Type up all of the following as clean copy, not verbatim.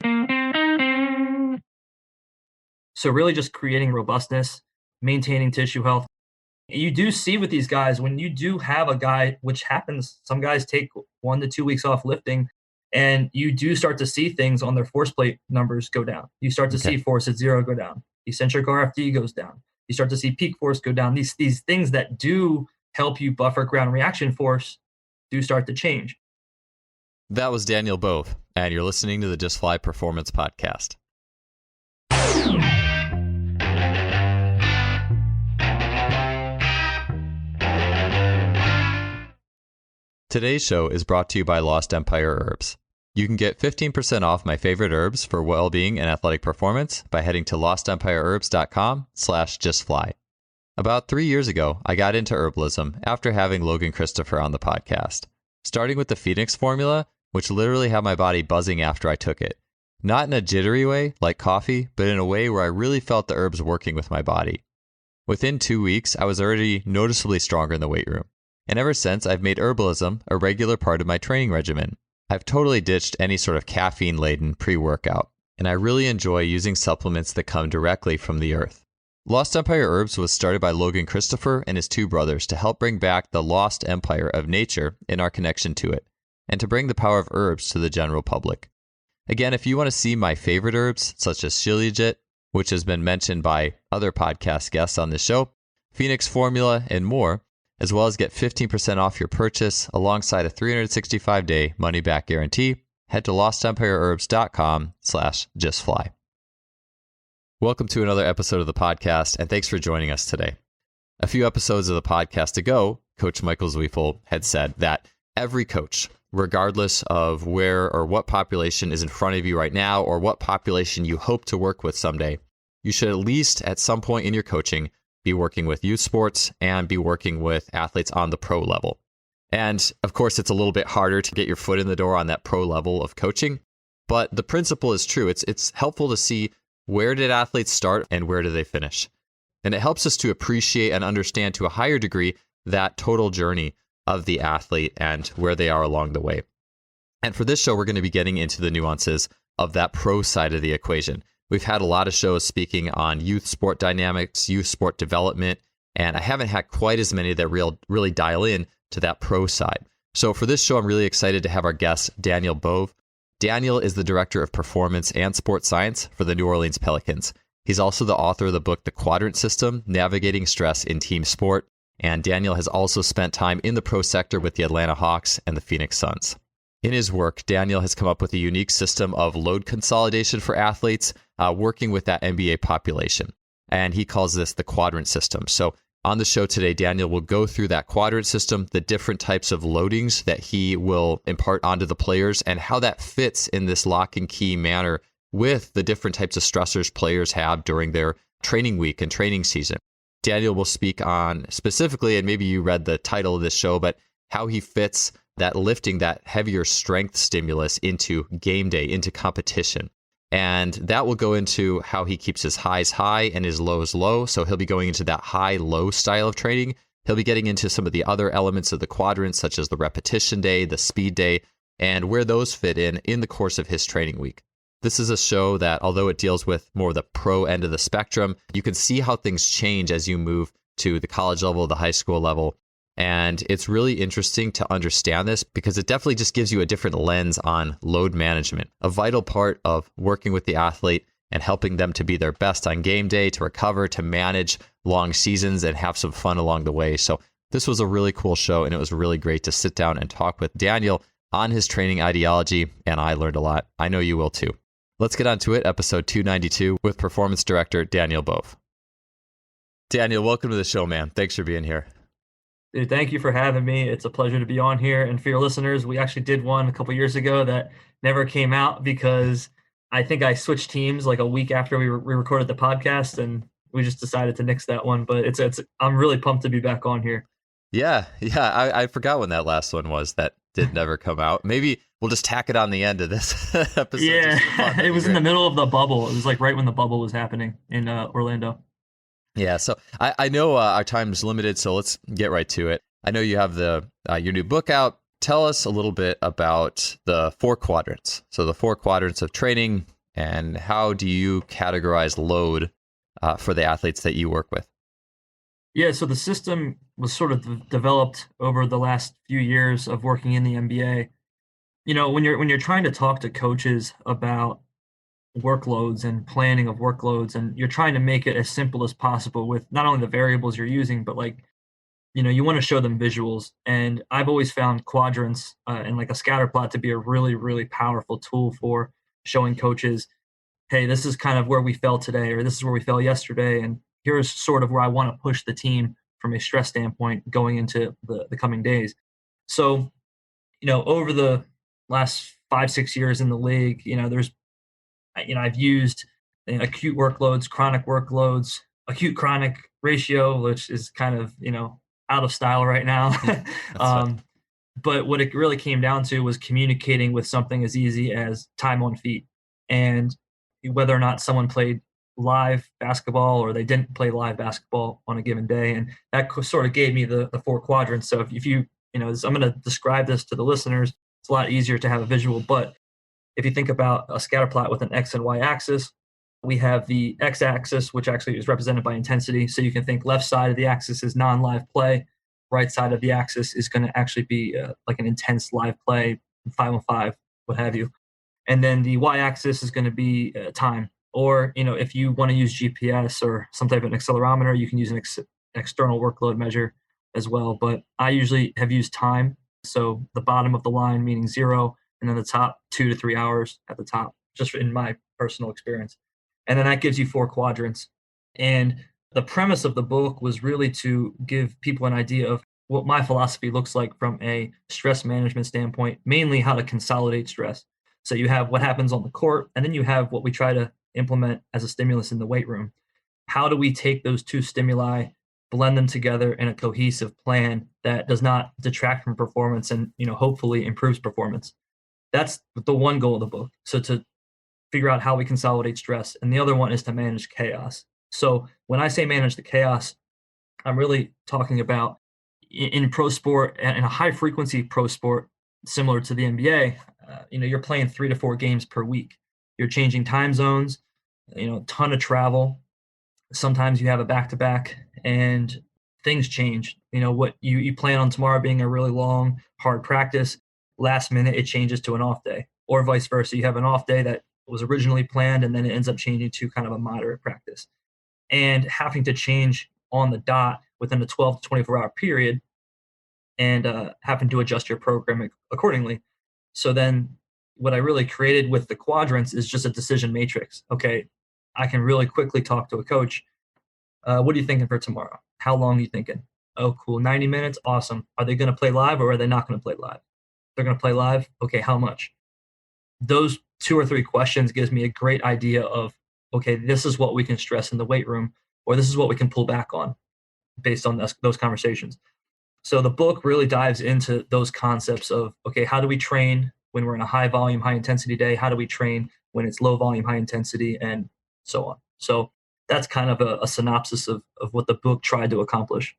So really just creating robustness, maintaining tissue health. You do see with these guys, when you do have a guy, which happens, some guys take 1 to 2 weeks off lifting, and you do start to see things on their force plate numbers go down. You start to Okay. see force at zero go down. Eccentric RFD goes down. You start to see peak force go down. These things that do help you buffer ground reaction force do start to change. That was Daniel Bove, and you're listening to the Just Fly Performance Podcast. Today's show is brought to you by Lost Empire Herbs. You can get 15% off my favorite herbs for well-being and athletic performance by heading to lostempireherbs.com/justfly. About 3 years ago, I got into herbalism after having Logan Christopher on the podcast, starting with the Phoenix formula, which literally had my body buzzing after I took it. Not in a jittery way, like coffee, but in a way where I really felt the herbs working with my body. Within 2 weeks, I was already noticeably stronger in the weight room. And ever since, I've made herbalism a regular part of my training regimen. I've totally ditched any sort of caffeine-laden pre-workout, and I really enjoy using supplements that come directly from the earth. Lost Empire Herbs was started by Logan Christopher and his two brothers to help bring back the lost empire of nature in our connection to it, and to bring the power of herbs to the general public. Again, if you want to see my favorite herbs, such as Shilajit, which has been mentioned by other podcast guests on this show, Phoenix Formula, and more, as well as get 15% off your purchase alongside a 365-day money-back guarantee, head to lostempireherbs.com/justfly. Welcome to another episode of the podcast, and thanks for joining us today. A few episodes of the podcast ago, Coach Michael Zweifel had said that every coach, regardless of where or what population is in front of you right now or what population you hope to work with someday, you should at least at some point in your coaching be working with youth sports and be working with athletes on the pro level. And of course, it's a little bit harder to get your foot in the door on that pro level of coaching, but the principle is true. It's helpful to see where did athletes start and where do they finish. And it helps us to appreciate and understand to a higher degree that total journey of the athlete and where they are along the way. And for this show, we're going to be getting into the nuances of that pro side of the equation. We've had a lot of shows speaking on youth sport dynamics, youth sport development, and I haven't had quite as many that really dial in to that pro side. So for this show, I'm really excited to have our guest, Daniel Bove. Daniel is the Director of Performance and Sports Science for the New Orleans Pelicans. He's also the author of the book, The Quadrant System, Navigating Stress in Team Sport. And Daniel has also spent time in the pro sector with the Atlanta Hawks and the Phoenix Suns. In his work, Daniel has come up with a unique system of load consolidation for athletes, working with that NBA population. And he calls this the Quadrant System. So on the show today, Daniel will go through that Quadrant System, the different types of loadings that he will impart onto the players, and how that fits in this lock and key manner with the different types of stressors players have during their training week and training season. Daniel will speak on specifically, and maybe you read the title of this show, but how he fits that lifting, that heavier strength stimulus into game day, into competition. And that will go into how he keeps his highs high and his lows low. So he'll be going into that high-low style of training. He'll be getting into some of the other elements of the quadrants, such as the repetition day, the speed day, and where those fit in the course of his training week. This is a show that, although it deals with more of the pro end of the spectrum, you can see how things change as you move to the college level, the high school level. And it's really interesting to understand this because it definitely just gives you a different lens on load management, a vital part of working with the athlete and helping them to be their best on game day, to recover, to manage long seasons and have some fun along the way. So this was a really cool show, and it was really great to sit down and talk with Daniel on his training ideology, and I learned a lot. I know you will too. Let's get on to it, episode 292 with Performance Director Daniel Bove. Daniel, welcome to the show, man. Thanks for being here. Dude, thank you for having me. It's a pleasure to be on here. And for your listeners, we actually did one a couple years ago that never came out because I think I switched teams like a week after we recorded the podcast, and we just decided to nix that one. But I'm really pumped to be back on here. Yeah. I forgot when that last one was that did never come out. Maybe we'll just tack it on the end of this episode. Yeah, it was in the middle of the bubble. It was like right when the bubble was happening in Orlando. Yeah, so I know our time is limited, so let's get right to it. I know you have your new book out, tell us a little bit about the 4 quadrants. So the 4 quadrants of training, and how do you categorize load for the athletes that you work with? Yeah, so the system was sort of developed over the last few years of working in the NBA. When you're trying to talk to coaches about workloads and planning of workloads, and you're trying to make it as simple as possible with not only the variables you're using, but you want to show them visuals. And I've always found quadrants and like a scatter plot to be a really, really powerful tool for showing coaches, hey, this is kind of where we fell today, or this is where we fell yesterday. And here's sort of where I want to push the team from a stress standpoint going into the coming days. So, over the last 5, 6 years in the league, I've used acute workloads, chronic workloads, acute chronic ratio, which is kind of, out of style right now. That's fine. um, but what it really came down to was communicating with something as easy as time on feet, and whether or not someone played live basketball or they didn't play live basketball on a given day. And that sort of gave me the 4 quadrants. So if you, I'm going to describe this to the listeners. It's a lot easier to have a visual, but if you think about a scatter plot with an X and Y axis, we have the X axis, which actually is represented by intensity. So you can think left side of the axis is non-live play, right side of the axis is going to actually be like an intense live play, 5-on-5, what have you. And then the Y axis is going to be time. Or, if you want to use GPS or some type of an accelerometer, you can use an external workload measure as well. But I usually have used time. So the bottom of the line meaning 0, and then the top 2 to 3 hours at the top, just in my personal experience. And then that gives you 4 quadrants. And the premise of the book was really to give people an idea of what my philosophy looks like from a stress management standpoint, mainly how to consolidate stress. So you have what happens on the court, and then you have what we try to implement as a stimulus in the weight room. How do we take those two stimuli, blend them together in a cohesive plan that does not detract from performance and, hopefully improves performance? That's the one goal of the book. So to figure out how we consolidate stress. And the other one is to manage chaos. So when I say manage the chaos, I'm really talking about in pro sport and in a high frequency pro sport, similar to the NBA, you're playing 3 to 4 games per week. You're changing time zones, ton of travel. Sometimes you have a back to back and things change. What you plan on tomorrow being a really long, hard practice, last minute it changes to an off day, or vice versa. You have an off day that was originally planned and then it ends up changing to kind of a moderate practice. And having to change on the dot within a 12 to 24-hour period and having to adjust your program accordingly. So then what I really created with the quadrants is just a decision matrix. Okay, I can really quickly talk to a coach. What are you thinking for tomorrow? How long are you thinking? Oh, cool. 90 minutes. Awesome. Are they going to play live or are they not going to play live? They're going to play live. Okay, how much? Those 2 or 3 questions gives me a great idea of, okay, this is what we can stress in the weight room, or this is what we can pull back on based on those conversations. So the book really dives into those concepts of, okay, how do we train when we're in a high volume, high intensity day? How do we train when it's low volume, high intensity, and so on? So that's kind of a synopsis of what the book tried to accomplish.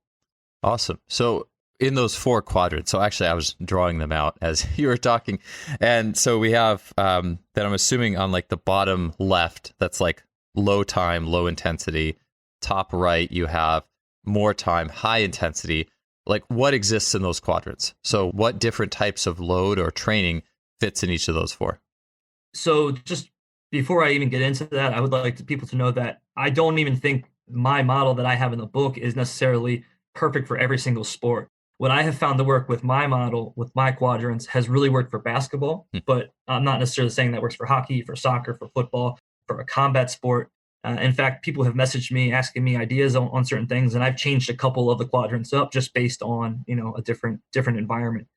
Awesome. So in those 4 quadrants, so actually I was drawing them out as you were talking. And so we have that I'm assuming on like the bottom left, that's like low time, low intensity. Top right, you have more time, high intensity. Like what exists in those quadrants? So what different types of load or training fits in each of those 4? So just before I even get into that, I would like people to know that I don't even think my model that I have in the book is necessarily perfect for every single sport. What I have found to work with my model, with my quadrants, has really worked for basketball, but I'm not necessarily saying that works for hockey, for soccer, for football, for a combat sport. In fact, people have messaged me asking me ideas on certain things, and I've changed a couple of the quadrants up just based on a different environment.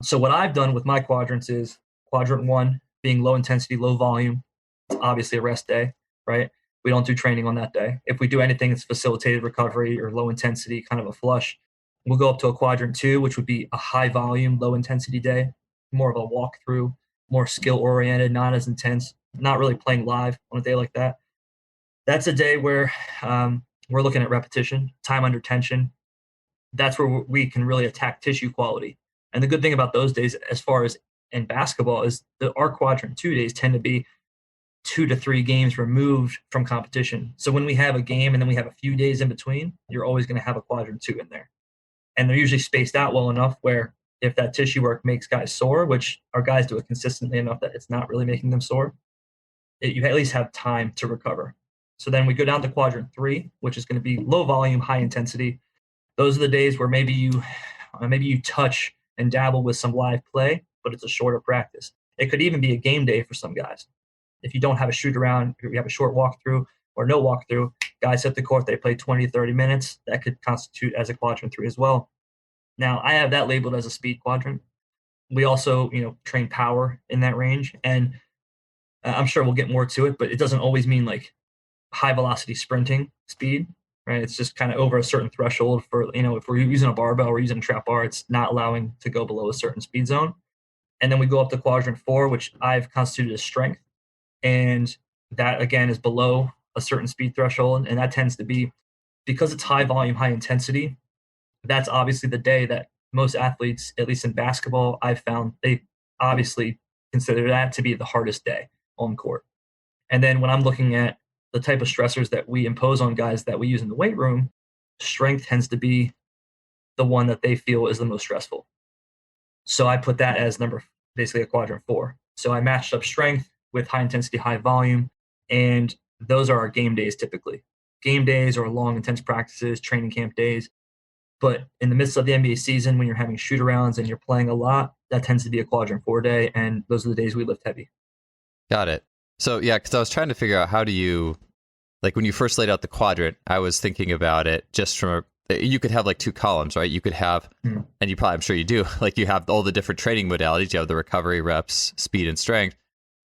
So what I've done with my quadrants is quadrant 1 being low intensity, low volume. It's obviously a rest day, right? We don't do training on that day. If we do anything, it's facilitated recovery or low intensity, kind of a flush. We'll go up to a quadrant 2, which would be a high volume, low intensity day, more of a walkthrough, more skill oriented, not as intense, not really playing live on a day like that. That's a day where we're looking at repetition, time under tension. That's where we can really attack tissue quality. And the good thing about those days, as far as in basketball, is that our quadrant 2 days tend to be 2 to 3 games removed from competition. So when we have a game and then we have a few days in between, you're always going to have a quadrant 2 in there. And they're usually spaced out well enough where if that tissue work makes guys sore, which our guys do it consistently enough that it's not really making them sore, you at least have time to recover. So then we go down to quadrant 3, which is going to be low volume, high intensity. Those are the days where maybe you touch and dabble with some live play, but it's a shorter practice. It could even be a game day for some guys. If you don't have a shoot around, if you have a short walkthrough or no walkthrough, guys hit the court, they play 20 to 30 minutes. That could constitute as a quadrant 3 as well. Now, I have that labeled as a speed quadrant. We also, train power in that range. And I'm sure we'll get more to it, but it doesn't always mean like high velocity sprinting speed, right? It's just kind of over a certain threshold for, if we're using a barbell or using a trap bar, it's not allowing to go below a certain speed zone. And then we go up to quadrant 4, which I've constituted as strength. And that, again, is below a certain speed threshold. And that tends to be, because it's high volume, high intensity, that's obviously the day that most athletes, at least in basketball, I've found they obviously consider that to be the hardest day on court. And then when I'm looking at the type of stressors that we impose on guys that we use in the weight room, strength tends to be the one that they feel is the most stressful. So I put that as basically a quadrant 4. So I matched up strength with high intensity, high volume, and those are our game days typically. Game days or long, intense practices, training camp days. But in the midst of the NBA season, when you're having shoot-arounds and you're playing a lot, that tends to be a quadrant 4 day, and those are the days we lift heavy. Got it. So, yeah, because I was trying to figure out how do you, like when you first laid out the quadrant, I was thinking about it just from you could have like 2 columns, right? You could have, and you probably, I'm sure you do, like you have all the different training modalities. You have the recovery, reps, speed, and strength.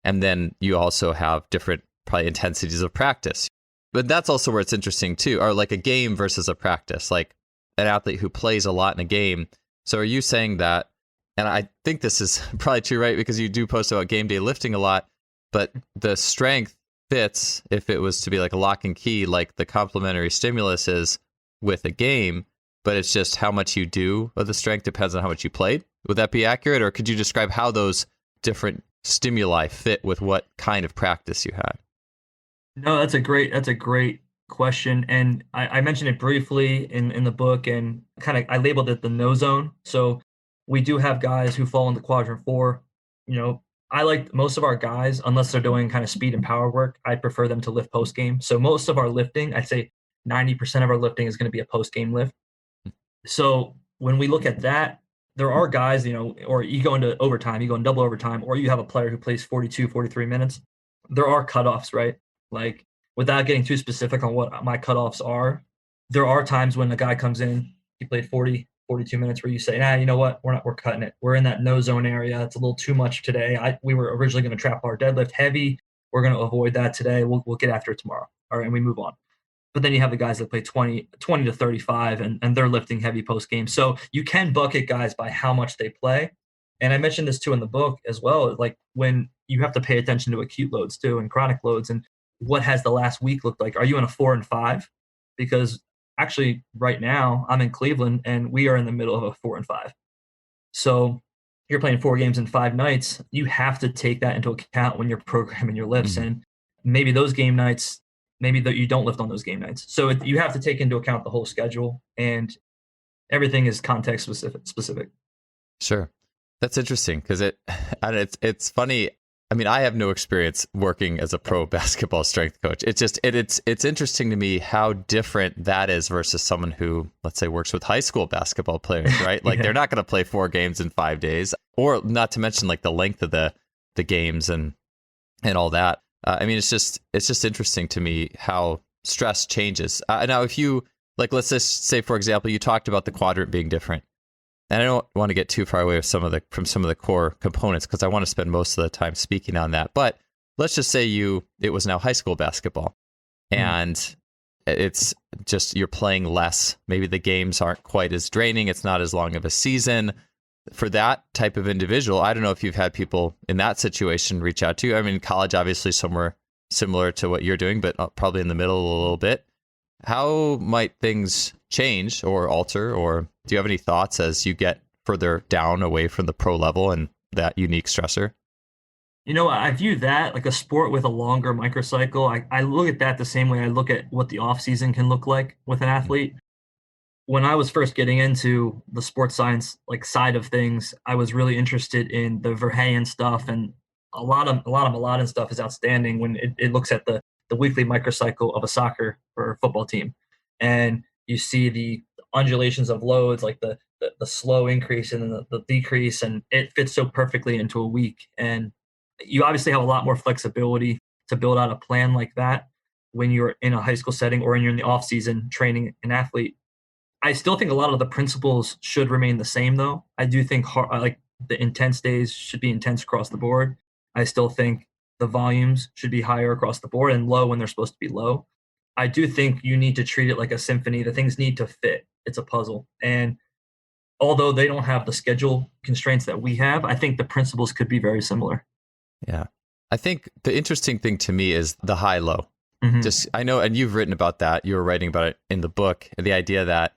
And then you also have different probably intensities of practice. But that's also where it's interesting too, or like a game versus a practice, like an athlete who plays a lot in a game. So are you saying that, and I think this is probably true, right? Because you do post about game day lifting a lot, but the strength fits if it was to be like a lock and key, like the complementary stimulus is with a game, but it's just how much you do of the strength depends on how much you played. Would that be accurate? Or could you describe how those different stimuli fit with what kind of practice you had? No, that's a great question. And I mentioned it briefly in the book, and I labeled it the no zone. So we do have guys who fall into quadrant 4. I like most of our guys, unless they're doing kind of speed and power work, I prefer them to lift post game. So most of our lifting, I'd say 90% of our lifting is going to be a post game lift. So when we look at that, there are guys, or you go into overtime, you go in double overtime, or you have a player who plays 42, 43 minutes. There are cutoffs, right? Like, without getting too specific on what my cutoffs are, there are times when a guy comes in, he played 40, 42 minutes, where you say, you know what? We're cutting it. We're in that no zone area. It's a little too much today. We were originally going to trap our deadlift heavy. We're going to avoid that today. We'll get after it tomorrow. All right, and we move on. But then you have the guys that play 20 to 35, and they're lifting heavy post game. So you can bucket guys by how much they play. And I mentioned this too in the book as well, like when you have to pay attention to acute loads too and chronic loads, and what has the last week looked like? Are you in a 4 and 5? Because actually right now I'm in Cleveland and we are in the middle of a 4 and 5. So you're playing 4 games in 5 nights. You have to take that into account when you're programming your lifts. Mm-hmm. And maybe those game nights, maybe you don't lift on those game nights. So you have to take into account the whole schedule, and everything is context specific. Sure. That's interesting because it's funny. I mean, I have no experience working as a pro basketball strength coach. It's interesting to me how different that is versus someone who, let's say, works with high school basketball players, right? Like they're not going to play 4 games in 5 days, or not to mention like the length of the games and all that. I mean, it's just interesting to me how stress changes. Now, if you let's just say, for example, you talked about the quadrant being different. And I don't want to get too far away from some of the core components because I want to spend most of the time speaking on that. But let's just say it was now high school basketball, and it's just you're playing less. Maybe the games aren't quite as draining. It's not as long of a season. For that type of individual, I don't know if you've had people in that situation reach out to you. I mean, college, obviously somewhere similar to what you're doing, but probably in the middle a little bit. How might things change or alter, or do you have any thoughts as you get further down away from the pro level and that unique stressor? I view that like a sport with a longer microcycle. I look at that the same way I look at what the off season can look like with an athlete. When I was first getting into the sports science like side of things, I was really interested in the Verheyen stuff, and a lot of Mladen stuff is outstanding when it looks at the weekly microcycle of a soccer or football team, and you see the undulations of loads, like the slow increase and then the decrease, and it fits so perfectly into a week. And you obviously have a lot more flexibility to build out a plan like that when you're in a high school setting or when you're in the off season training an athlete. I still think a lot of the principles should remain the same, though. I do think like the intense days should be intense across the board. I still think the volumes should be higher across the board and low when they're supposed to be low. I do think you need to treat it like a symphony. The things need to fit. It's a puzzle. And although they don't have the schedule constraints that we have, I think the principles could be very similar. Yeah. I think the interesting thing to me is the high low. Mm-hmm. Just, I know, and you've written about that. You were writing about it in the book. The idea that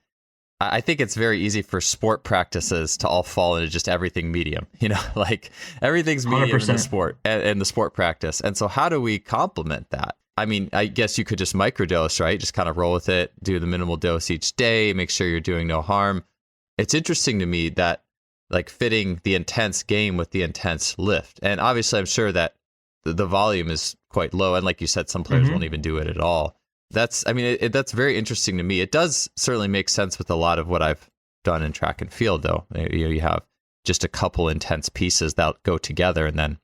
I think it's very easy for sport practices to all fall into just everything medium, like everything's medium 100%. in the sport and the sport practice. And so how do we complement that? I mean, I guess you could just microdose, right? Just kind of roll with it, do the minimal dose each day, make sure you're doing no harm. It's interesting to me that like fitting the intense game with the intense lift. And obviously I'm sure that the volume is quite low. And like you said, some players won't even do it at all. That's very interesting to me. It does certainly make sense with a lot of what I've done in track and field, though. You have just a couple intense pieces that go together, and then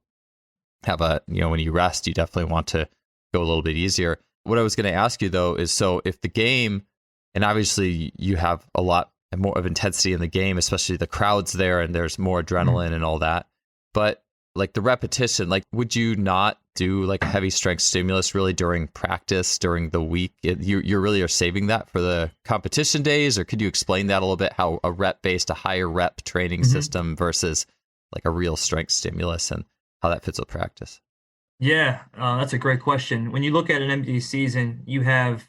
have when you rest, you definitely want to go a little bit easier. What I was going to ask you, though, is so if the game, and obviously you have a lot more of intensity in the game, especially the crowd's there and there's more adrenaline and all that, but like the repetition, like would you not do like a heavy strength stimulus really during practice, during the week? You really are saving that for the competition days? Or could you explain that a little bit, how a higher rep training system versus like a real strength stimulus and how that fits with practice? Yeah, that's a great question. When you look at an NBA season, you have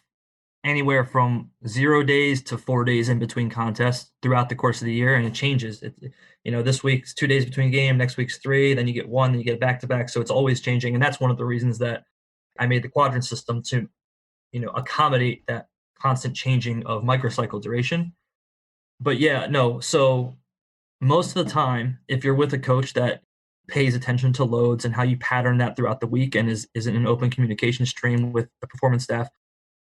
anywhere from 0 days to 4 days in between contests throughout the course of the year, and it changes. This week's 2 days between game, next week's 3, then you get 1, then you get back to back. So it's always changing, and that's one of the reasons that I made the quadrant system to, accommodate that constant changing of microcycle duration. But yeah, no. So most of the time, if you're with a coach that pays attention to loads and how you pattern that throughout the week and is in an open communication stream with the performance staff,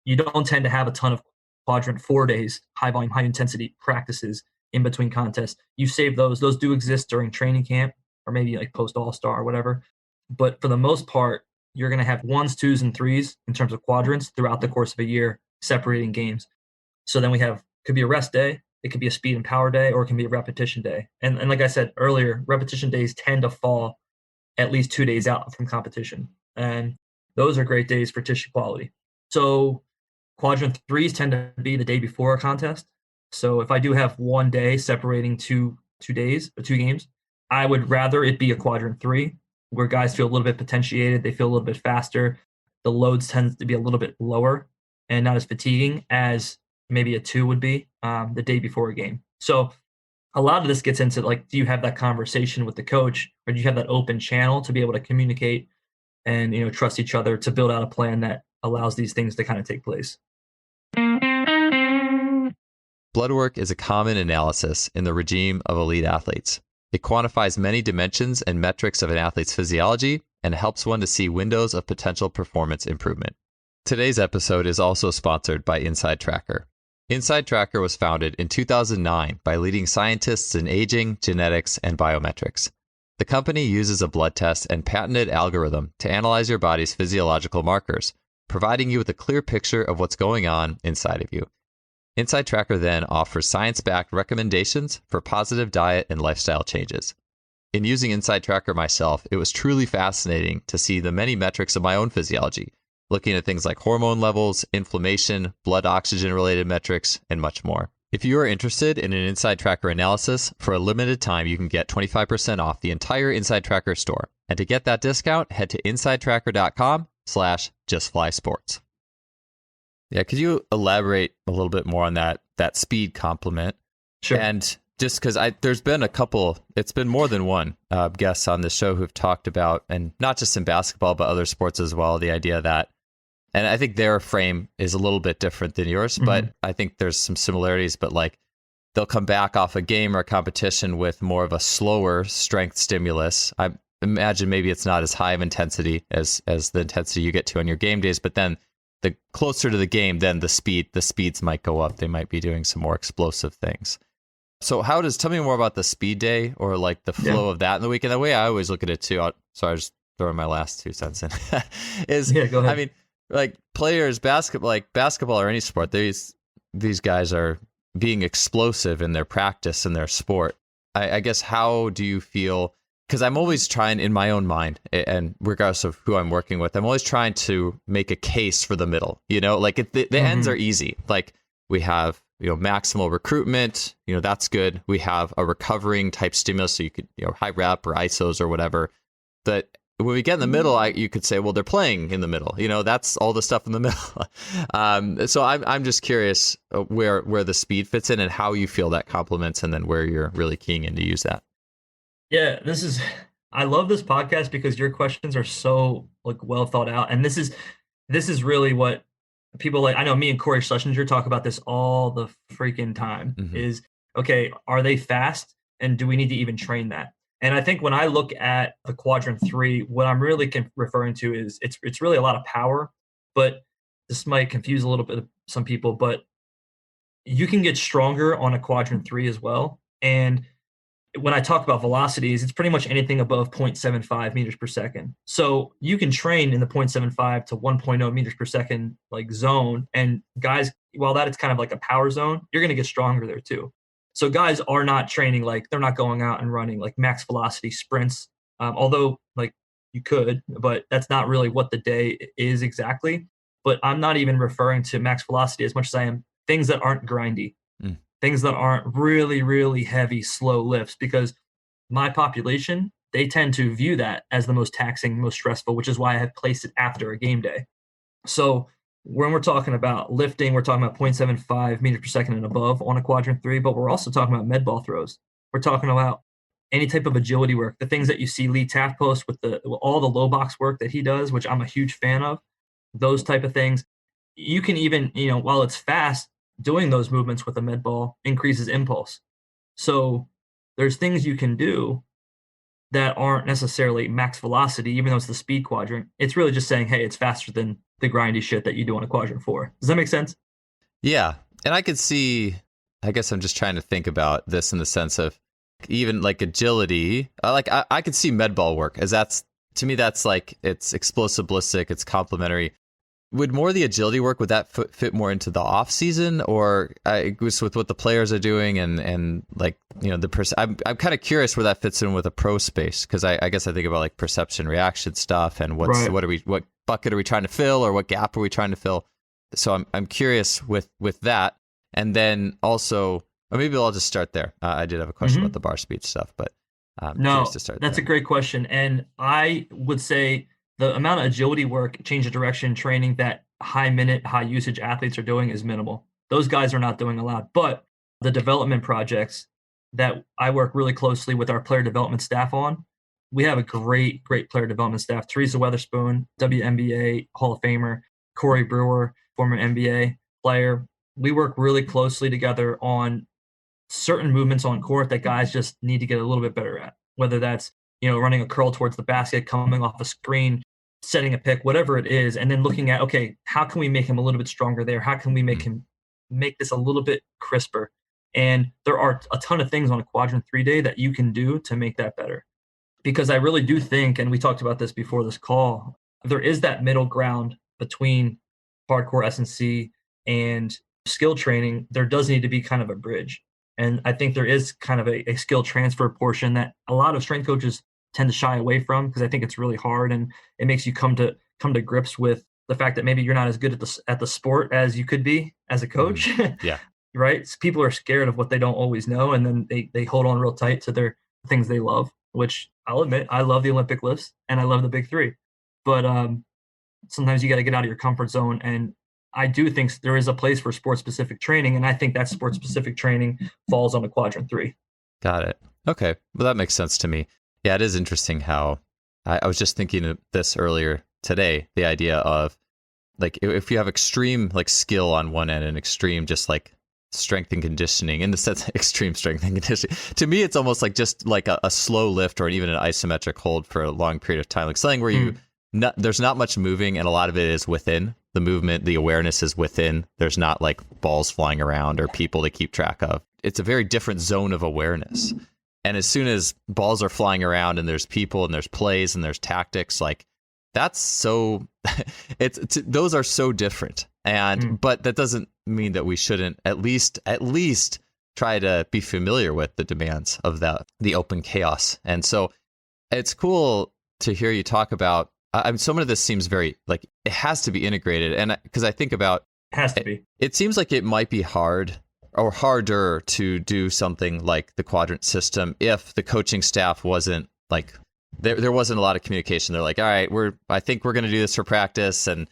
you don't tend to have a ton of quadrant 4 days, high volume, high intensity practices in between contests. You save those. Those do exist during training camp or maybe like post All-Star or whatever. But for the most part, you're going to have 1s, 2s, and 3s in terms of quadrants throughout the course of a year, separating games. So then could be a rest day, it could be a speed and power day, or it can be a repetition day. And like I said earlier, repetition days tend to fall at least 2 days out from competition. And those are great days for tissue quality. So quadrant 3s tend to be the day before a contest. So if I do have 1 day separating two days or 2 games, I would rather it be a quadrant 3 where guys feel a little bit potentiated. They feel a little bit faster. The loads tend to be a little bit lower and not as fatiguing as maybe a 2 would be the day before a game. So a lot of this gets into like, do you have that conversation with the coach, or do you have that open channel to be able to communicate and trust each other to build out a plan that allows these things to kind of take place? Blood work is a common analysis in the regime of elite athletes. It quantifies many dimensions and metrics of an athlete's physiology and helps one to see windows of potential performance improvement. Today's episode is also sponsored by Inside Tracker. Inside Tracker was founded in 2009 by leading scientists in aging, genetics, and biometrics. The company uses a blood test and patented algorithm to analyze your body's physiological markers, providing you with a clear picture of what's going on inside of you. Inside Tracker then offers science-backed recommendations for positive diet and lifestyle changes. In using Inside Tracker myself, it was truly fascinating to see the many metrics of my own physiology, looking at things like hormone levels, inflammation, blood oxygen-related metrics, and much more. If you are interested in an Inside Tracker analysis, for a limited time you can get 25% off the entire Inside Tracker store. And to get that discount, head to insidetracker.com/justflysports. Yeah, could you elaborate a little bit more on that speed complement? Sure. And just because there's been a couple, it's been more than one guests on the show who've talked about, and not just in basketball, but other sports as well, the idea that, and I think their frame is a little bit different than yours, but I think there's some similarities, but like they'll come back off a game or a competition with more of a slower strength stimulus. I imagine maybe it's not as high of intensity as the intensity you get to on your game days, but then the closer to the game, then the speeds might go up. They might be doing some more explosive things. So tell me more about the speed day or like the flow of that in the weekend. The way I always look at it too, sorry, I was just throwing my last 2 cents in, go ahead. I mean, like players, basketball or any sport, these guys are being explosive in their practice and their sport. I guess, how do you feel? Because I'm always trying in my own mind, and regardless of who I'm working with, I'm always trying to make a case for the middle. Like the ends are easy. Like we have, maximal recruitment, that's good. We have a recovering type stimulus, so you could, high rep or ISOs or whatever. But when we get in the middle, you could say, well, they're playing in the middle. That's all the stuff in the middle. So I'm just curious where the speed fits in and how you feel that complements, and then where you're really keying in to use that. Yeah, I love this podcast because your questions are so like well thought out. And this is really what people like. I know me and Corey Schlesinger talk about this all the freaking time is, okay, are they fast? And do we need to even train that? And I think when I look at the quadrant 3, what I'm really referring to is it's really a lot of power, but this might confuse a little bit of some people, but you can get stronger on a quadrant 3 as well. And when I talk about velocities, it's pretty much anything above 0.75 meters per second. So you can train in the 0.75 to 1.0 meters per second like zone. And guys, while that is kind of like a power zone, you're going to get stronger there too. So guys are not training, like they're not going out and running like max velocity sprints. Although like you could, but that's not really what the day is exactly. But I'm not even referring to max velocity as much as I am things that aren't grindy. Things that aren't really, really heavy, slow lifts, because my population, they tend to view that as the most taxing, most stressful, which is why I have placed it after a game day. So when we're talking about lifting, we're talking about 0.75 meters per second and above on a quadrant 3, but we're also talking about med ball throws. We're talking about any type of agility work, the things that you see Lee Taft post with all the low box work that he does, which I'm a huge fan of, those type of things. You can even, while it's fast, doing those movements with a med ball increases impulse. So there's things you can do that aren't necessarily max velocity, even though it's the speed quadrant. It's really just saying, hey, it's faster than the grindy shit that you do on a quadrant 4. Does that make sense? Yeah. And I could see, I guess I'm just trying to think about this in the sense of even like agility. I could see med ball work as to me, that's like, it's explosive ballistic, it's complementary. Would more of the agility work, would that fit more into the off season, or with what the players are doing and like, I'm kind of curious where that fits in with a pro space, because I guess I think about like perception reaction stuff and what bucket are we trying to fill, or what gap are we trying to fill? So I'm curious with that. And then also, or maybe I'll just start there. I did have a question about the bar speed stuff, but no, to start that's there. A great question. And I would say the amount of agility work, change of direction training that high minute, high usage athletes are doing is minimal. Those guys are not doing a lot. But the development projects that I work really closely with our player development staff on, we have a great player development staff. Teresa Weatherspoon, WNBA Hall of Famer, Corey Brewer, former NBA player. We work really closely together on certain movements on court that guys just need to get a little bit better at, whether that's running a curl towards the basket, coming off a screen, setting a pick, whatever it is, and then looking at, okay, how can we make him a little bit stronger there? How can we make this a little bit crisper? And there are a ton of things on a quadrant 3 day that you can do to make that better. Because I really do think, and we talked about this before this call, there is that middle ground between hardcore S&C and skill training. There does need to be kind of a bridge. And I think there is kind of a skill transfer portion that a lot of strength coaches tend to shy away from, because I think it's really hard, and it makes you come to grips with the fact that maybe you're not as good at the sport as you could be as a coach. Yeah. Right? So people are scared of what they don't always know, and then they hold on real tight to their things they love, which I'll admit, I love the Olympic lifts and I love the big 3. But sometimes you got to get out of your comfort zone, and I do think there is a place for sport-specific training, and I think that sport-specific training falls on a quadrant 3. Got it. Okay. Well, that makes sense to me. Yeah, it is interesting how I was just thinking of this earlier today, the idea of like if you have extreme like skill on one end and extreme just like strength and conditioning, in the sense extreme strength and conditioning, to me it's almost like just like a slow lift or even an isometric hold for a long period of time, like something where there's not much moving and a lot of it is within the movement. The awareness is within. There's not like balls flying around or people to keep track of. It's a very different zone of awareness. And as soon as balls are flying around and there's people and there's plays and there's tactics, like that's so those are so different. And but that doesn't mean that we shouldn't at least try to be familiar with the demands of the open chaos. And so it's cool to hear you talk about. So much of this seems very like it has to be integrated, and because I think about has to be. It seems like it might be hard or harder to do something like the quadrant system if the coaching staff wasn't like there wasn't a lot of communication. They're like, all right, I think we're going to do this for practice, and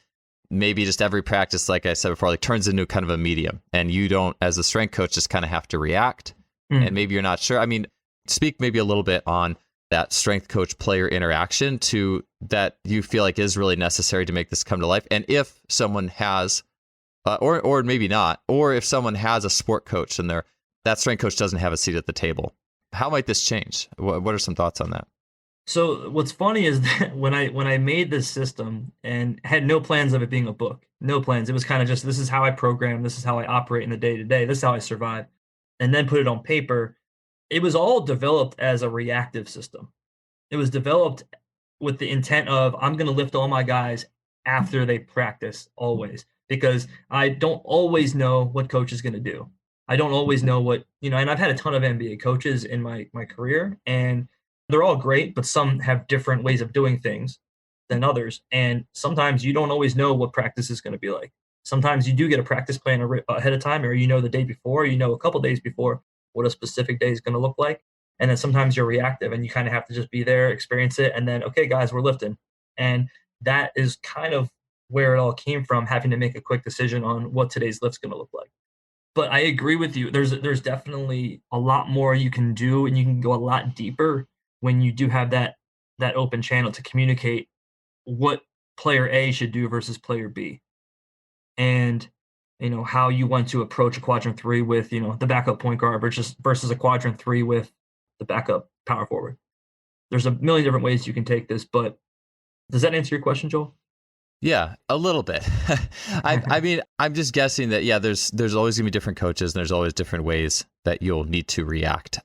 maybe just every practice, like I said before, like turns into kind of a medium, and you don't, as a strength coach, just kind of have to react, and maybe you're not sure. I mean, speak maybe a little bit on that strength coach player interaction to that you feel like is really necessary to make this come to life, and if someone has. Or maybe not, or if someone has a sport coach and that strength coach doesn't have a seat at the table, how might this change? What are some thoughts on that? So what's funny is that when I made this system and had no plans of it being a book, no plans. It was kind of just, this is how I program, this is how I operate in the day to day, this is how I survive, and then put it on paper. It was all developed as a reactive system. It was developed with the intent of I'm going to lift all my guys after they practice always, because I don't always know what coach is going to do. I don't always know what, and I've had a ton of NBA coaches in my career, and they're all great, but some have different ways of doing things than others. And sometimes you don't always know what practice is going to be like. Sometimes you do get a practice plan ahead of time, or the day before, a couple days before what a specific day is going to look like. And then sometimes you're reactive and you kind of have to just be there, experience it, and then, okay, guys, we're lifting. And that is kind of where it all came from, having to make a quick decision on what today's lift's going to look like. But I agree with you. There's definitely a lot more you can do, and you can go a lot deeper when you do have that open channel to communicate what player A should do versus player B, and how you want to approach a quadrant 3 with the backup point guard versus a quadrant 3 with the backup power forward. There's a million different ways you can take this, but does that answer your question, Joel? Yeah, a little bit. I mean, I'm just guessing that, yeah, there's always going to be different coaches and there's always different ways that you'll need to react.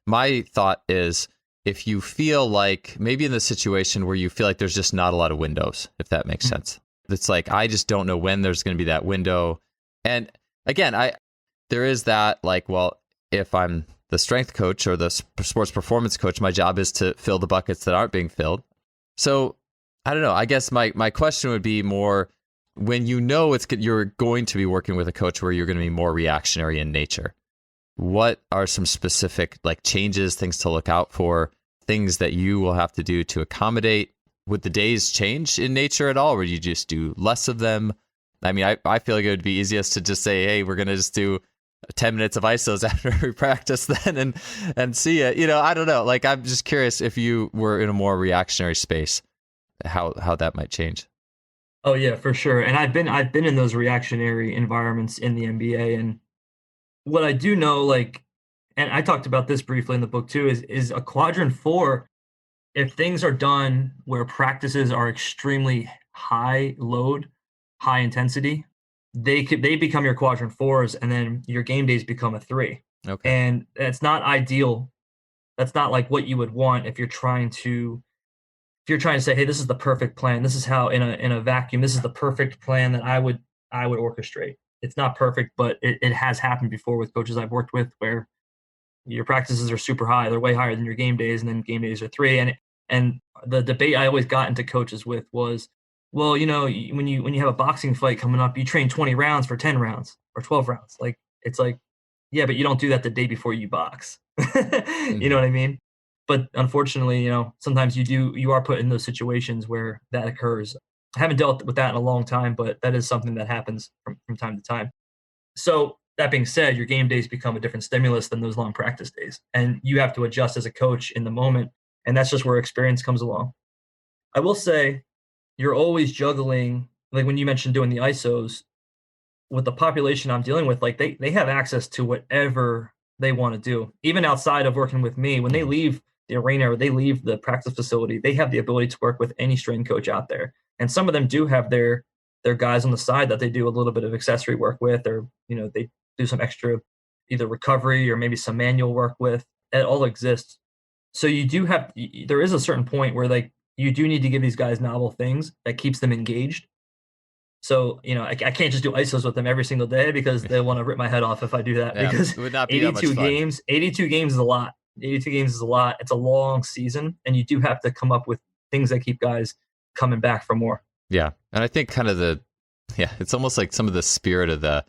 My thought is if you feel like maybe in the situation where you feel like there's just not a lot of windows, if that makes sense. It's like, I just don't know when there's going to be that window. And again, there is that like, well, if I'm the strength coach or the sports performance coach, my job is to fill the buckets that aren't being filled. So I don't know. I guess my question would be more when you're going to be working with a coach where you're going to be more reactionary in nature. What are some specific like changes, things to look out for, things that you will have to do to accommodate? Would the days change in nature at all, or would you just do less of them? I mean, I feel like it would be easiest to just say, hey, we're going to just do 10 minutes of ISOs after we practice then and see it. I don't know. Like, I'm just curious if you were in a more reactionary space, how that might change. Oh yeah, for sure. And I've been in those reactionary environments in the NBA, and what I do know, like, and I talked about this briefly in the book too, is a quadrant 4. If things are done where practices are extremely high load, high intensity, they become your quadrant 4s, and then your game days become a 3. Okay. And it's not ideal. That's not like what you would want if you're trying to say, hey, this is the perfect plan. This is how in a vacuum, this is the perfect plan that I would orchestrate. It's not perfect, but it has happened before with coaches I've worked with where your practices are super high. They're way higher than your game days, and then game days are 3. And the debate I always got into coaches with was, well, when you have a boxing fight coming up, you train 20 rounds for 10 rounds or 12 rounds. Like, it's like, yeah, but you don't do that the day before you box. You know what I mean? But unfortunately, sometimes you are put in those situations where that occurs. I haven't dealt with that in a long time, but that is something that happens from time to time. So That being said, your game days become a different stimulus than those long practice days. And you have to adjust as a coach in the moment. And that's just where experience comes along. I will say you're always juggling, like when you mentioned doing the ISOs, with the population I'm dealing with, like they have access to whatever they want to do. Even outside of working with me, when they leave the arena or they leave the practice facility, they have the ability to work with any strength coach out there. And some of them do have their guys on the side that they do a little bit of accessory work with, or they do some extra either recovery or maybe some manual work with. It all exists. So you do have, there is a certain point where like you do need to give these guys novel things that keeps them engaged. So, I can't just do ISOs with them every single day because they want to rip my head off if I do that. Yeah, because it would not be that much fun. 82 games is a lot. 82 games is a lot. It's a long season, and you do have to come up with things that keep guys coming back for more. Yeah. And I think kind of it's almost like some of the spirit of the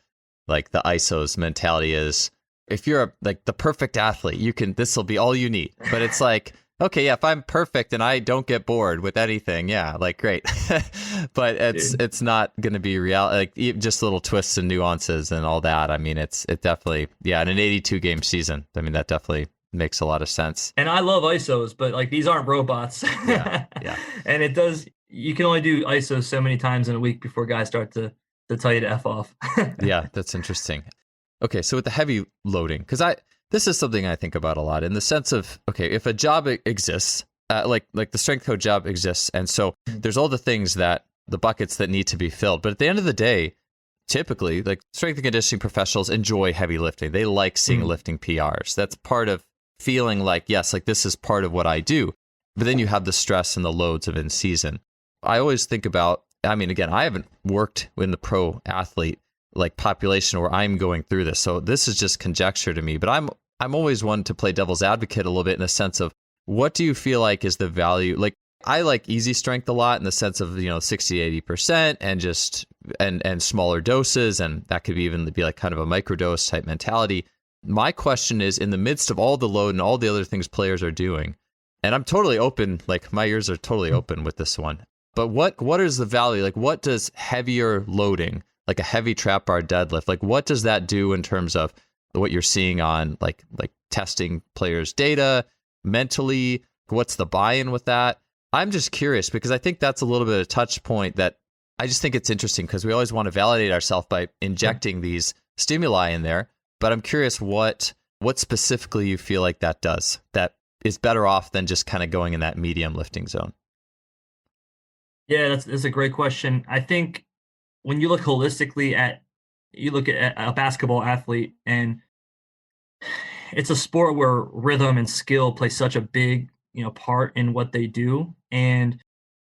ISOs mentality is, if you're like the perfect athlete, this will be all you need. But it's like, okay, yeah, if I'm perfect and I don't get bored with anything, yeah, like great. But it's not going to be reality, like just little twists and nuances and all that. I mean, it definitely, yeah, in an 82 game season, I mean, that definitely makes a lot of sense. And I love ISOs, but like these aren't robots. Yeah. And you can only do ISOs so many times in a week before guys start to tell you to F off. Yeah, that's interesting. Okay, so with the heavy loading, because this is something I think about a lot in the sense of, okay, if a job exists, like the strength coach job exists, and so there's all the things the buckets that need to be filled. But at the end of the day, typically, like strength and conditioning professionals enjoy heavy lifting. They like seeing lifting PRs. That's part of feeling like, yes, like this is part of what I do. But then you have the stress and the loads of in season. I always think about, I mean, again, I haven't worked in the pro athlete like population where I'm going through this. So this is just conjecture to me, but I'm always one to play devil's advocate a little bit in the sense of, what do you feel like is the value? Like I like easy strength a lot in the sense of, 60, 80% and just, and smaller doses. And that could even be like kind of a microdose type mentality. My question is, in the midst of all the load and all the other things players are doing, and I'm totally open, like my ears are totally open with this one, but what is the value? Like what does heavier loading, like a heavy trap bar deadlift, like what does that do in terms of what you're seeing on like testing players' data mentally? What's the buy-in with that? I'm just curious because I think that's a little bit of a touch point that I just think it's interesting because we always want to validate ourselves by injecting these stimuli in there. But I'm curious what specifically you feel like that does that is better off than just kind of going in that medium lifting zone. Yeah, that's a great question. I think when you look holistically at a basketball athlete, and it's a sport where rhythm and skill play such a big, part in what they do. And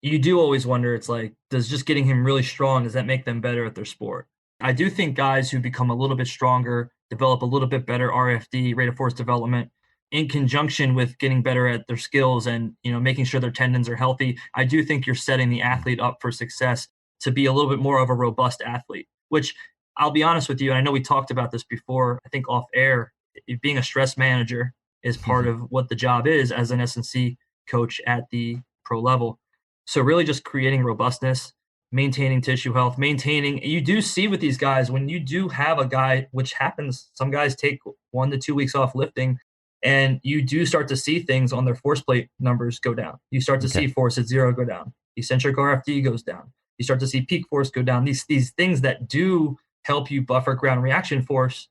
you do always wonder, it's like, does just getting him really strong, does that make them better at their sport? I do think guys who become a little bit stronger, develop a little bit better RFD, rate of force development, in conjunction with getting better at their skills and, making sure their tendons are healthy, I do think you're setting the athlete up for success to be a little bit more of a robust athlete, which I'll be honest with you. And I know we talked about this before, I think off air, being a stress manager is part of what the job is as an S&C coach at the pro level. So really just creating robustness, maintaining tissue health, you do see with these guys, when you do have a guy, which happens, some guys take 1 to 2 weeks off lifting, and you do start to see things on their force plate numbers go down. You start to see force at 0 go down. Eccentric RFD goes down. You start to see peak force go down. These things that do help you buffer ground reaction force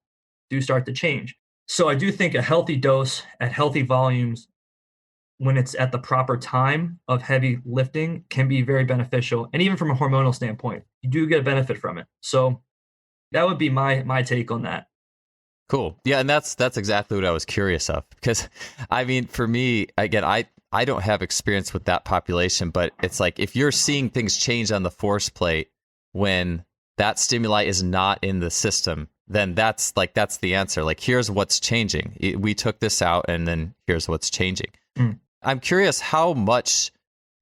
do start to change. So I do think a healthy dose at healthy volumes, when it's at the proper time of heavy lifting, can be very beneficial. And even from a hormonal standpoint, you do get a benefit from it. So that would be my take on that. Cool. Yeah, and that's exactly what I was curious of. Because, I mean, for me, again, I don't have experience with that population, but it's like if you're seeing things change on the force plate when that stimuli is not in the system, then that's the answer. Like, here's what's changing. We took this out, and then here's what's changing. I'm curious how much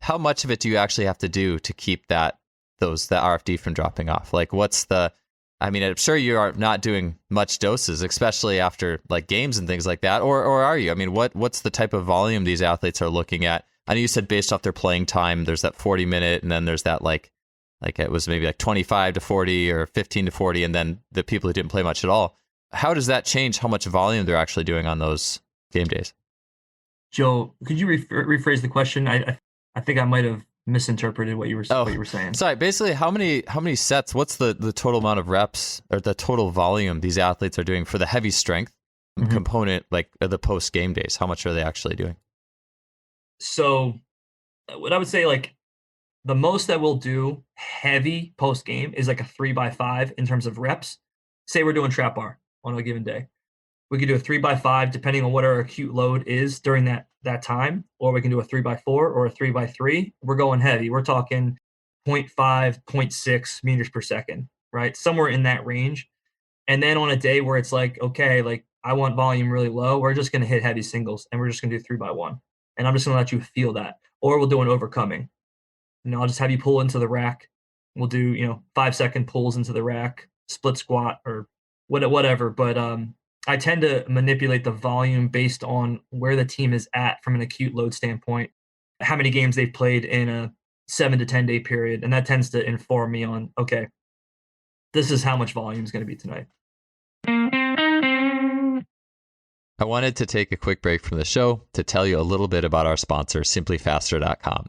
of it do you actually have to do to keep that RFD from dropping off? Like, I mean, I'm sure you are not doing much doses, especially after like games and things like that, or are you? I mean, what's the type of volume these athletes are looking at? I know you said based off their playing time, there's that 40 minute, and then there's that like it was maybe like 25 to 40 or 15 to 40, and then the people who didn't play much at all. how does that change how much volume they're actually doing on those game days? Joe, could you rephrase the question? I think I might have misinterpreted what you were saying. Sorry. Basically, how many sets? What's the total amount of reps or the total volume these athletes are doing for the heavy strength component, like the post game days? How much are they actually doing? So, what I would say, like the most that we'll do heavy post game is like a 3x5 in terms of reps. Say we're doing trap bar on a given day. We could do a 3x5 depending on what our acute load is during that time, or we can do a 3x4 or a 3x3. We're going heavy. We're talking 0.5, 0.6 meters per second, right? Somewhere in that range. And then on a day where it's like, okay, like I want volume really low, we're just going to hit heavy singles and we're just going to do 3x1. And I'm just going to let you feel that. Or we'll do an overcoming. I'll just have you pull into the rack. We'll do, 5-second pulls into the rack, split squat or whatever. But I tend to manipulate the volume based on where the team is at from an acute load standpoint, how many games they've played in a 7 to 10 day period. And that tends to inform me on, okay, this is how much volume is going to be tonight. I wanted to take a quick break from the show to tell you a little bit about our sponsor, simplyfaster.com.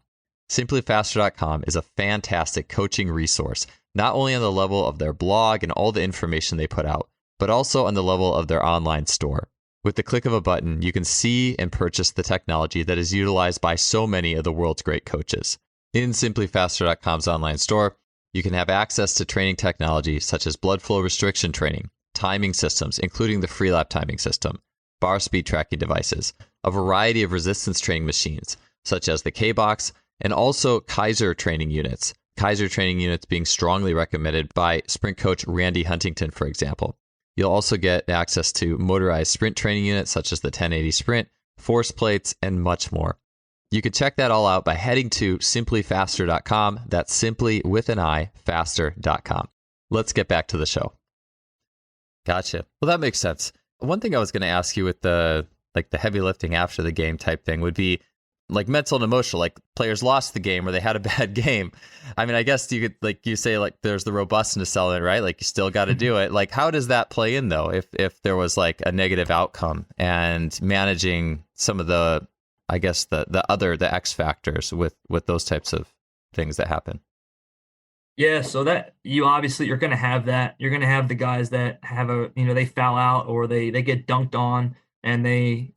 Simplyfaster.com is a fantastic coaching resource, not only on the level of their blog and all the information they put out, but also on the level of their online store. With the click of a button, you can see and purchase the technology that is utilized by so many of the world's great coaches. In simplyfaster.com's online store, you can have access to training technology such as blood flow restriction training, timing systems, including the Freelap timing system, bar speed tracking devices, a variety of resistance training machines, such as the K-Box, and also Kaiser training units. Kaiser training units being strongly recommended by sprint coach Randy Huntington, for example. You'll also get access to motorized sprint training units such as the 1080 Sprint, force plates, and much more. You can check that all out by heading to simplyfaster.com. That's simply with an I, faster.com. Let's get back to the show. Gotcha. Well, that makes sense. One thing I was going to ask you with the heavy lifting after the game type thing would be like mental and emotional, like players lost the game or they had a bad game. I mean, I guess you could, like you say, like there's the robustness element, right? Like you still got to do it. Like how does that play in though? If there was like a negative outcome and managing some of the, I guess the X factors with those types of things that happen. Yeah, so that you're going to have that. You're going to have the guys that have they foul out or they get dunked on and they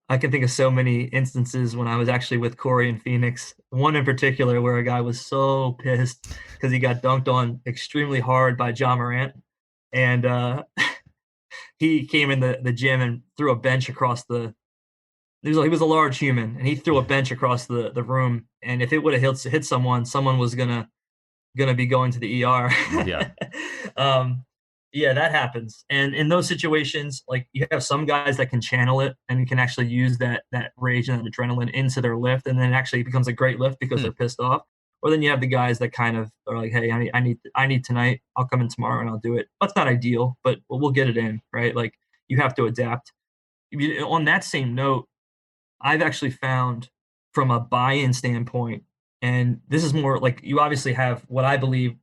I can think of so many instances when I was actually with Corey in Phoenix. One in particular where a guy was so pissed because he got dunked on extremely hard by Ja Morant. And he came in the gym and threw a bench across he was a large human, and he threw a bench across the room. And if it would have hit someone was gonna be going to the ER. Yeah. Yeah, that happens. And in those situations, like you have some guys that can channel it and can actually use that rage and that adrenaline into their lift, and then it actually becomes a great lift because they're pissed off. Or then you have the guys that kind of are like, hey, I need tonight. I'll come in tomorrow and I'll do it. That's not ideal, but we'll get it in, right? Like you have to adapt. On that same note, I've actually found from a buy-in standpoint, and this is more like you obviously have what I believe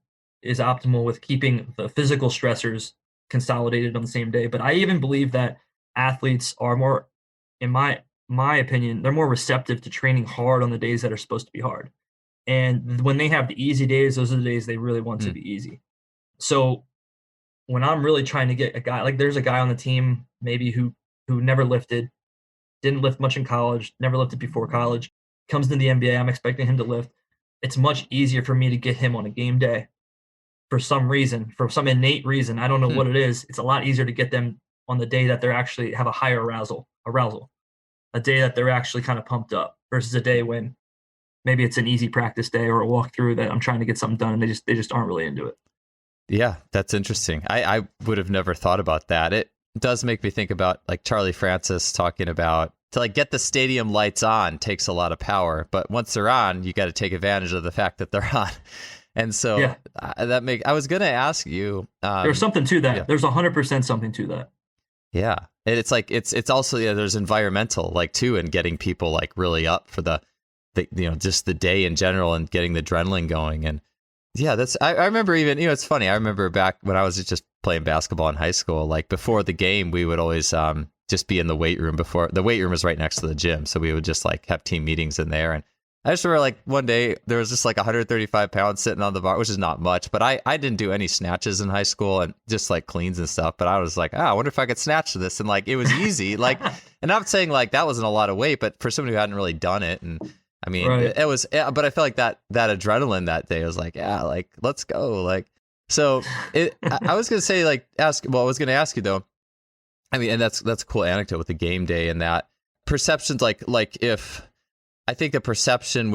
is optimal with keeping the physical stressors consolidated on the same day. But I even believe that athletes are more, in my opinion, they're more receptive to training hard on the days that are supposed to be hard. And when they have the easy days, those are the days they really want to be easy. So when I'm really trying to get a guy, like there's a guy on the team maybe who never lifted, didn't lift much in college, never lifted before college, comes into the NBA, I'm expecting him to lift. It's much easier for me to get him on a game day. For some reason, for some innate reason, I don't know what it is. It's a lot easier to get them on the day that they're actually have a higher arousal, a day that they're actually kind of pumped up versus a day when maybe it's an easy practice day or a walkthrough that I'm trying to get something done and they just aren't really into it. Yeah, that's interesting. I would have never thought about that. It does make me think about like Charlie Francis talking about to like get the stadium lights on takes a lot of power, but once they're on, you got to take advantage of the fact that they're on. And so I was going to ask you, there's something to that. Yeah. There's 100% something to that. Yeah. And it's like, it's also, there's environmental like too, and getting people like really up for the just the day in general and getting the adrenaline going. And yeah, I remember even, it's funny. I remember back when I was just playing basketball in high school. Like before the game, we would always just be in the weight room. Before the weight room was right next to the gym, so we would just like have team meetings in there. And I just remember like one day there was just like 135 pounds sitting on the bar, which is not much, but I didn't do any snatches in high school and just like cleans and stuff. But I was like, I wonder if I could snatch this, and like it was easy. Like, and I'm saying like that wasn't a lot of weight, but for somebody who hadn't really done it, and I mean, Right. it was, but I felt like that adrenaline that day was like, yeah, like let's go, like. So I was gonna say like I was gonna ask you though. I mean, and that's a cool anecdote with the game day and that perceptions like if I think the perception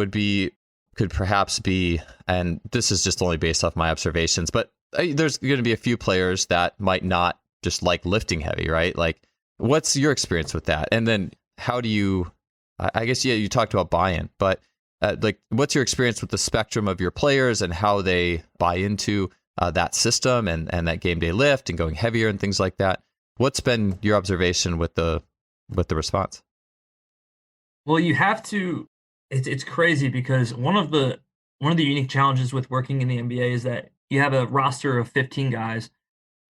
could perhaps be, and this is just only based off my observations, but there's going to be a few players that might not just like lifting heavy, right? Like, what's your experience with that? And then how do you? I guess you talked about buy-in, but like, what's your experience with the spectrum of your players and how they buy into that system and that game day lift and going heavier and things like that? What's been your observation with the response? Well, you have to. It's crazy because one of the unique challenges with working in the NBA is that you have a roster of 15 guys.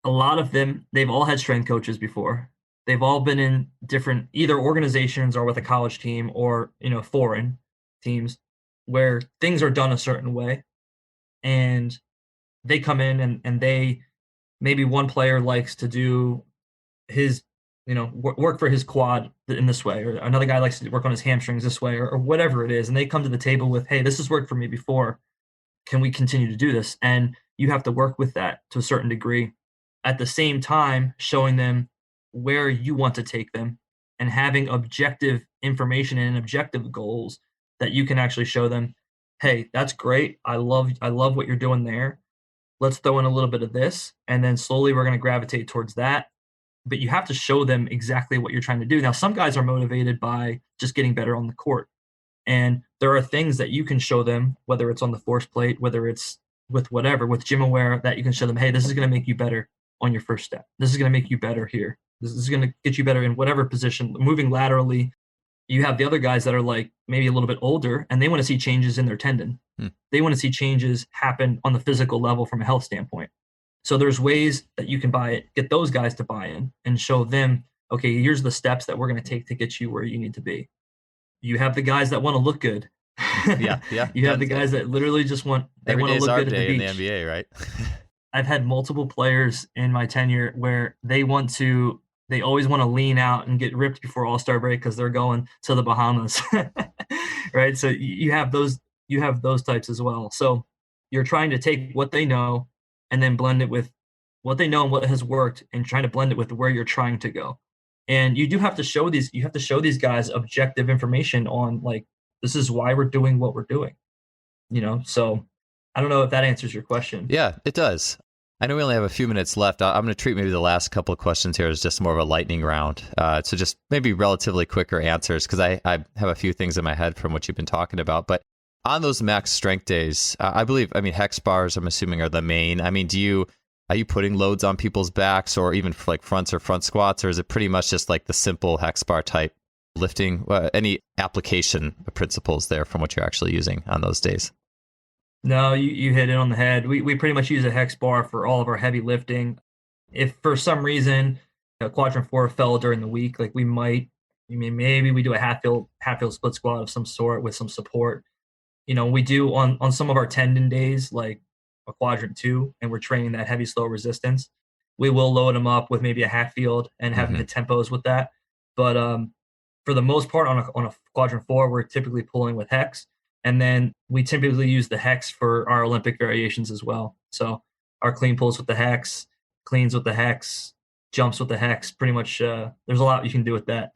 A lot of them, they've all had strength coaches before. They've all been in different either organizations or with a college team or foreign teams where things are done a certain way, and they come in and they maybe one player likes to do his work for his quad in this way, or another guy likes to work on his hamstrings this way, or whatever it is. And they come to the table with, hey, this has worked for me before. Can we continue to do this? And you have to work with that to a certain degree. At the same time, showing them where you want to take them and having objective information and objective goals that you can actually show them, hey, that's great. I love what you're doing there. Let's throw in a little bit of this. And then slowly we're going to gravitate towards that. But you have to show them exactly what you're trying to do. Now, some guys are motivated by just getting better on the court. And there are things that you can show them, whether it's on the force plate, whether it's with gym aware, that you can show them, hey, this is going to make you better on your first step. This is going to make you better here. This is going to get you better in whatever position, moving laterally. You have the other guys that are like maybe a little bit older and they want to see changes in their tendon. They want to see changes happen on the physical level from a health standpoint. So there's ways that you can get those guys to buy in and show them, okay, here's the steps that we're going to take to get you where you need to be. You have the guys that want to look good. Yeah. You have the guys that literally just want to look good at the beach. In the NBA, right? I've had multiple players in my tenure where they always want to lean out and get ripped before All-Star break because they're going to the Bahamas, right? So you have those types as well. So you're trying to take what they know and then blend it with what they know and what has worked, and trying to blend it with where you're trying to go. And you do have to show these guys objective information on, like, this is why we're doing what we're doing. So I don't know if that answers your question. Yeah, it does. I know we only have a few minutes left. I'm going to treat maybe the last couple of questions here as just more of a lightning round. So just maybe relatively quicker answers, because I have a few things in my head from what you've been talking about. But on those max strength days, I mean, hex bars, I'm assuming, are the main. I mean, are you putting loads on people's backs, or even for like fronts or front squats, or is it pretty much just like the simple hex bar type lifting? Any application principles there from what you're actually using on those days? No, you hit it on the head. We pretty much use a hex bar for all of our heavy lifting. If for some reason quadrant 4 fell during the week, like maybe we do a half field split squat of some sort with some support. We do on some of our tendon days, like a quadrant 2, and we're training that heavy slow resistance. We will load them up with maybe a half field and have them hit tempos with that. But for the most part, on a quadrant 4, we're typically pulling with hex. And then we typically use the hex for our Olympic variations as well. So our clean pulls with the hex, cleans with the hex, jumps with the hex. Pretty much, there's a lot you can do with that.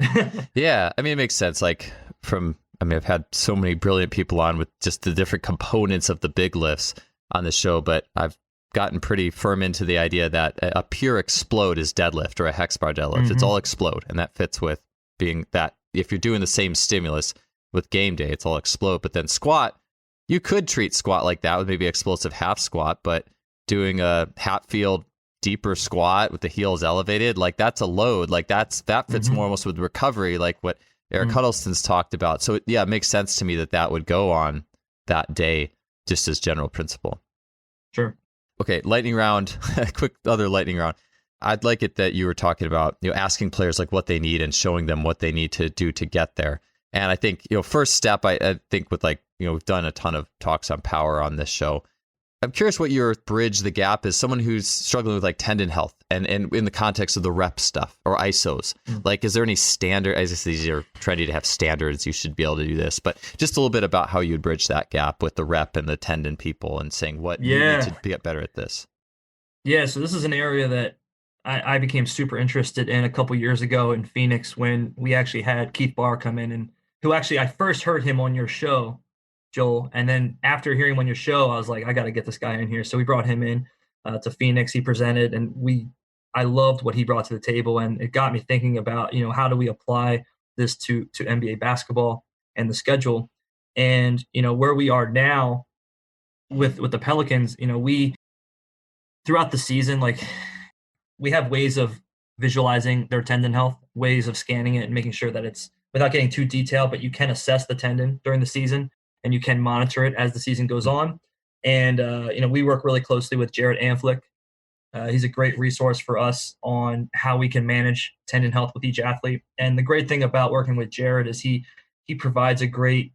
Yeah, I mean, it makes sense. I've had so many brilliant people on with just the different components of the big lifts on the show, but I've gotten pretty firm into the idea that a pure explode is deadlift, or a hex bar deadlift. It's all explode, and that fits with being that if you're doing the same stimulus with game day, it's all explode. But then squat, you could treat squat like that with maybe explosive half squat, but doing a half field deeper squat with the heels elevated, like that's a load. Like that fits more almost with recovery, like what Eric Huddleston's talked about. So yeah, it makes sense to me that would go on that day, just as general principle. Sure. Okay, lightning round, quick other lightning round. I'd like it that you were talking about, asking players like what they need and showing them what they need to do to get there. And I think, first step, I think with we've done a ton of talks on power on this show. I'm curious what your bridge the gap is. Someone who's struggling with like tendon health and in the context of the rep stuff or ISOs. Like, is there any standard? I guess these are trendy to have standards. You should be able to do this, but just a little bit about how you'd bridge that gap with the rep and the tendon people and saying what you need to get better at this. Yeah. So this is an area that I became super interested in a couple years ago in Phoenix when we actually had Keith Barr come in, and who actually I first heard him on your show, Joel. And then after hearing him on your show, I was like, I got to get this guy in here. So we brought him in to Phoenix. He presented, and I loved what he brought to the table, and it got me thinking about, how do we apply this to NBA basketball and the schedule, and where we are now with the Pelicans. We throughout the season, like we have ways of visualizing their tendon health, ways of scanning it and making sure that it's without getting too detailed, but you can assess the tendon during the season and you can monitor it as the season goes on. And, we work really closely with Jared Anflick. He's a great resource for us on how we can manage tendon health with each athlete. And the great thing about working with Jared is he provides a great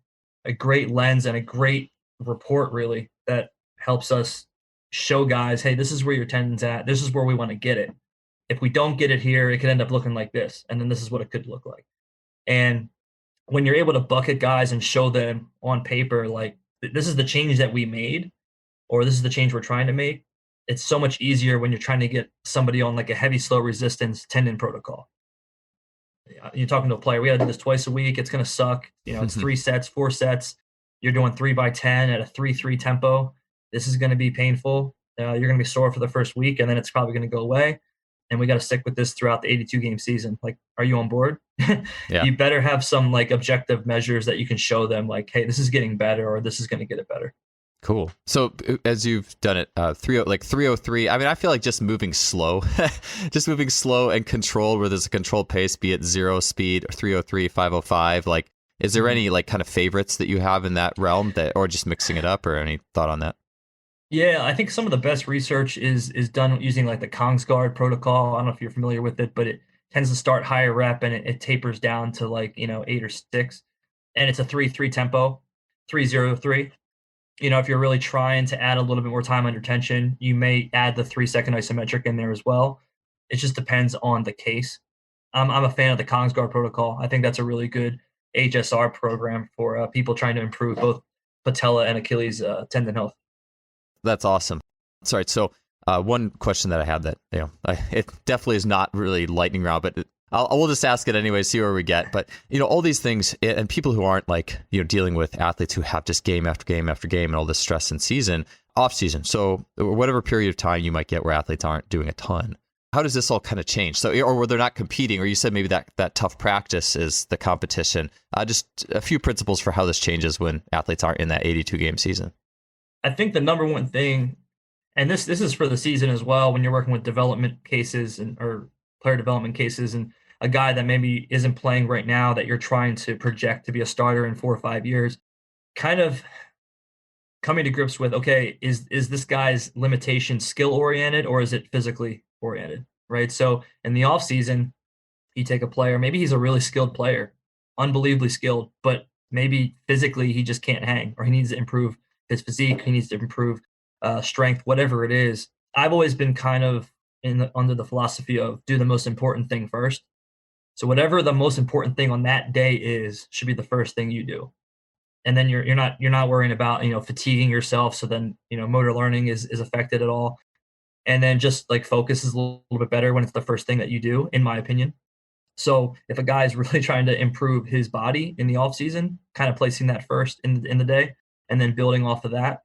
lens and a great report really that helps us show guys, hey, this is where your tendon's at. This is where we want to get it. If we don't get it here, it could end up looking like this. And then this is what it could look like. And when you're able to bucket guys and show them on paper, like this is the change that we made, or this is the change we're trying to make, it's so much easier when you're trying to get somebody on like a heavy, slow resistance tendon protocol. You're talking to a player, we got to do this twice a week. It's going to suck. It's 3 sets, 4 sets. You're doing 3x10 at a 3-3 tempo. This is going to be painful. You're going to be sore for the first week, and then it's probably going to go away. And we got to stick with this throughout the 82 game season. Like, are you on board? Yeah. You better have some like objective measures that you can show them like, hey, this is getting better, or this is going to get it better. Cool. So as you've done it, 303, I mean, I feel like just moving slow and controlled, where there's a controlled pace, be it 0 speed or 303, 505, like, is there any like kind of favorites that you have in that realm or just mixing it up, or any thought on that? Yeah, I think some of the best research is done using like the Kongsgaard protocol. I don't know if you're familiar with it, but it tends to start higher rep and it tapers down to like, 8 or 6. And it's a 3-3 tempo, 3-0-3. If you're really trying to add a little bit more time under tension, you may add the 3-second isometric in there as well. It just depends on the case. I'm a fan of the Kongsgaard protocol. I think that's a really good HSR program for people trying to improve both patella and Achilles tendon health. That's awesome. Sorry. So one question that I had that, it definitely is not really lightning round, but we'll just ask it anyway, see where we get. But, all these things, and people who aren't like, dealing with athletes who have just game after game after game and all this stress in season, off season. So whatever period of time you might get where athletes aren't doing a ton. How does this all kind of change? So, or where they're not competing, or you said maybe that tough practice is the competition. Just a few principles for how this changes when athletes aren't in that 82 game season. I think the number one thing, and this is for the season as well, when you're working with development cases or player development cases, and a guy that maybe isn't playing right now that you're trying to project to be a starter in 4 or 5 years, kind of coming to grips with, okay, is this guy's limitation skill oriented or is it physically oriented, right? So in the off season, you take a player, maybe he's a really skilled player, unbelievably skilled, but maybe physically he just can't hang, or he needs to improve his physique, he needs to improve strength, whatever it is. I've always been kind of under the philosophy of do the most important thing first. So whatever the most important thing on that day is should be the first thing you do. And then you're not worrying about, fatiguing yourself. So then, motor learning is affected at all. And then just like focus is a little bit better when it's the first thing that you do, in my opinion. So if a guy is really trying to improve his body in the off season, kind of placing that first in the day, and then building off of that.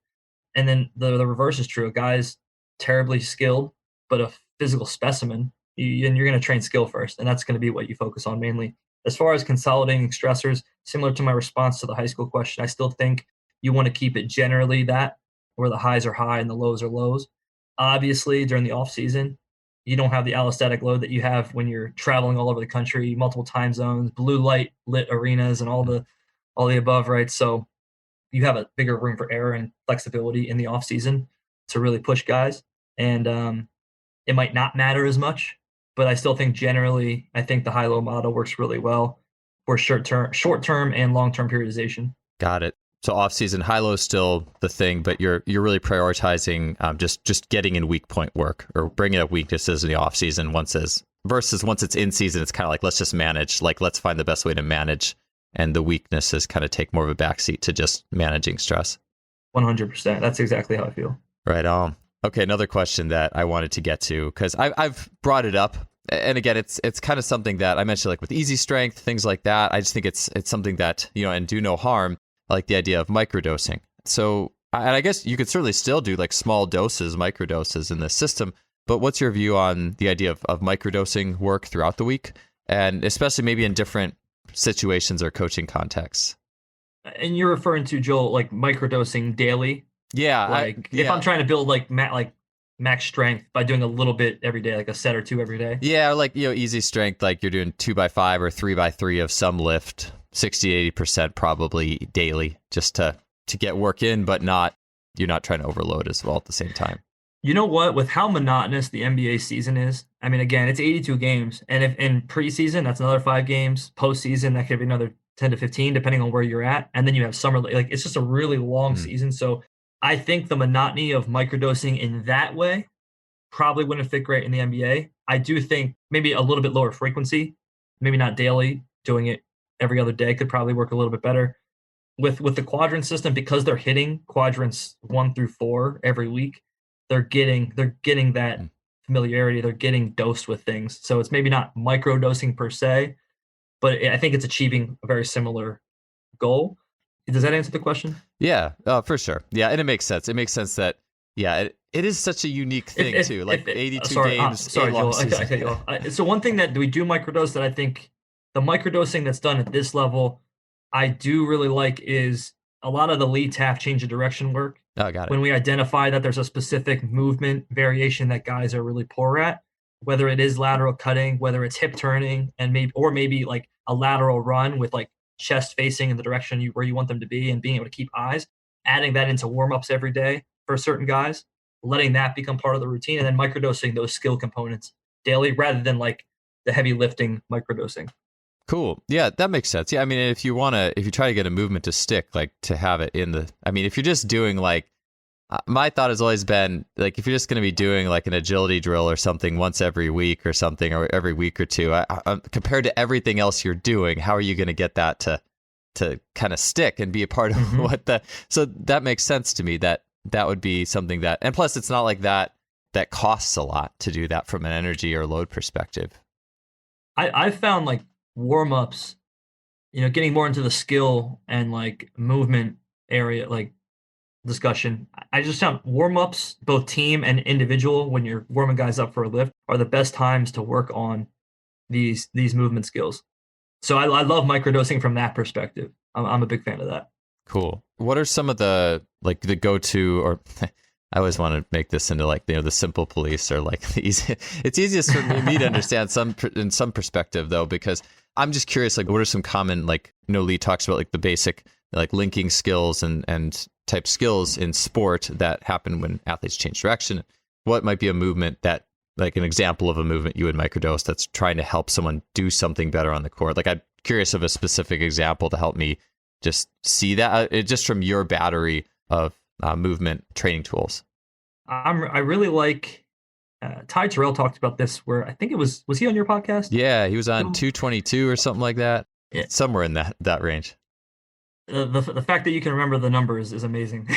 And then the reverse is true. A guy's terribly skilled, but a physical specimen, and you're going to train skill first. And that's going to be what you focus on mainly. As far as consolidating stressors, similar to my response to the high school question, I still think you want to keep it generally that where the highs are high and the lows are lows. Obviously, during the off season, you don't have the allostatic load that you have when you're traveling all over the country, multiple time zones, blue light lit arenas, and all the above, right? So you have a bigger room for error and flexibility in the off season. to really push guys. And it might not matter as much, but I still think generally, I think the high-low model works really well for short-term and long-term periodization. Got it. So off-season high-low is still the thing, but you're really prioritizing just getting in weak point work or bringing up weaknesses in the off-season versus once it's in season, it's kind of like, let's just manage, like let's find the best way to manage, and the weaknesses kind of take more of a backseat to just managing stress. 100%. That's exactly how I feel. Right on. Okay, another question that I wanted to get to, because I've brought it up, and again, it's kind of something that I mentioned, like with easy strength, things like that. I just think it's something that, and do no harm, like the idea of microdosing. So, and I guess you could certainly still do like small doses, microdoses in this system, but what's your view on the idea of microdosing work throughout the week, and especially maybe in different situations or coaching contexts? And you're referring to, Joel, like microdosing daily? Yeah. If I'm trying to build like max strength by doing a little bit every day, like a set or two every day. Yeah, like easy strength, like you're doing 2x5 or 3x3 of some lift, 60-80% probably daily, just to get work in, but you're not trying to overload as well at the same time. You know what? With how monotonous the NBA season is, I mean, again, it's 82 games, and if in preseason that's another 5 games, postseason that could be another 10 to 15, depending on where you're at, and then you have summer. Like it's just a really long season. So I think the monotony of microdosing in that way probably wouldn't fit great in the NBA. I do think maybe a little bit lower frequency, maybe not daily, doing it every other day could probably work a little bit better. With the quadrant system, because they're hitting quadrants 1 through 4 every week, they're getting that familiarity. They're getting dosed with things. So it's maybe not microdosing per se, but I think it's achieving a very similar goal. Does that answer the question? Yeah, for sure. Yeah, and it makes sense. It makes sense that, it is such a unique thing too. Like 82 games. Sorry, Joel. I cut you off. So one thing that we do microdose that I think the microdosing that's done at this level, I do really like is a lot of the lead tap change of direction work. Oh, got it. When we identify that there's a specific movement variation that guys are really poor at, whether it is lateral cutting, whether it's hip turning, and maybe like a lateral run with like chest facing in the direction where you want them to be, and being able to keep eyes, adding that into warm-ups every day for certain guys, letting that become part of the routine, and then microdosing those skill components daily rather than like the heavy lifting microdosing. Cool. Yeah, that makes sense. Yeah, I mean, if you try to get a movement to stick, like to have it if you're just doing like, my thought has always been like, if you're just going to be doing like an agility drill or something once every week or something, or every week or two, compared to everything else you're doing, how are you going to get that to kind of stick and be a part of so that makes sense to me that would be something that, and plus it's not like that costs a lot to do that from an energy or load perspective. I've found like warm-ups, getting more into the skill and like movement area, like discussion. I just found warm-ups, both team and individual, when you're warming guys up for a lift, are the best times to work on these movement skills. So I love microdosing from that perspective. I'm a big fan of that. Cool. What are some of the go-to, or I always want to make this into like, the simple police, or like the easy. It's easiest for me to understand in some perspective though, because I'm just curious, like what are some common, like, Lee talks about like the basic, like linking skills and type skills in sport that happen when athletes change direction. What might be a movement that, like an example of a movement you would microdose that's trying to help someone do something better on the court? Like I'm curious of a specific example to help me just see that, just from your battery of movement training tools. I really like, Ty Terrell talked about this, where I think was he on your podcast? Yeah, he was on 222 or something like that. Yeah. Somewhere in that range. The fact that you can remember the numbers is amazing.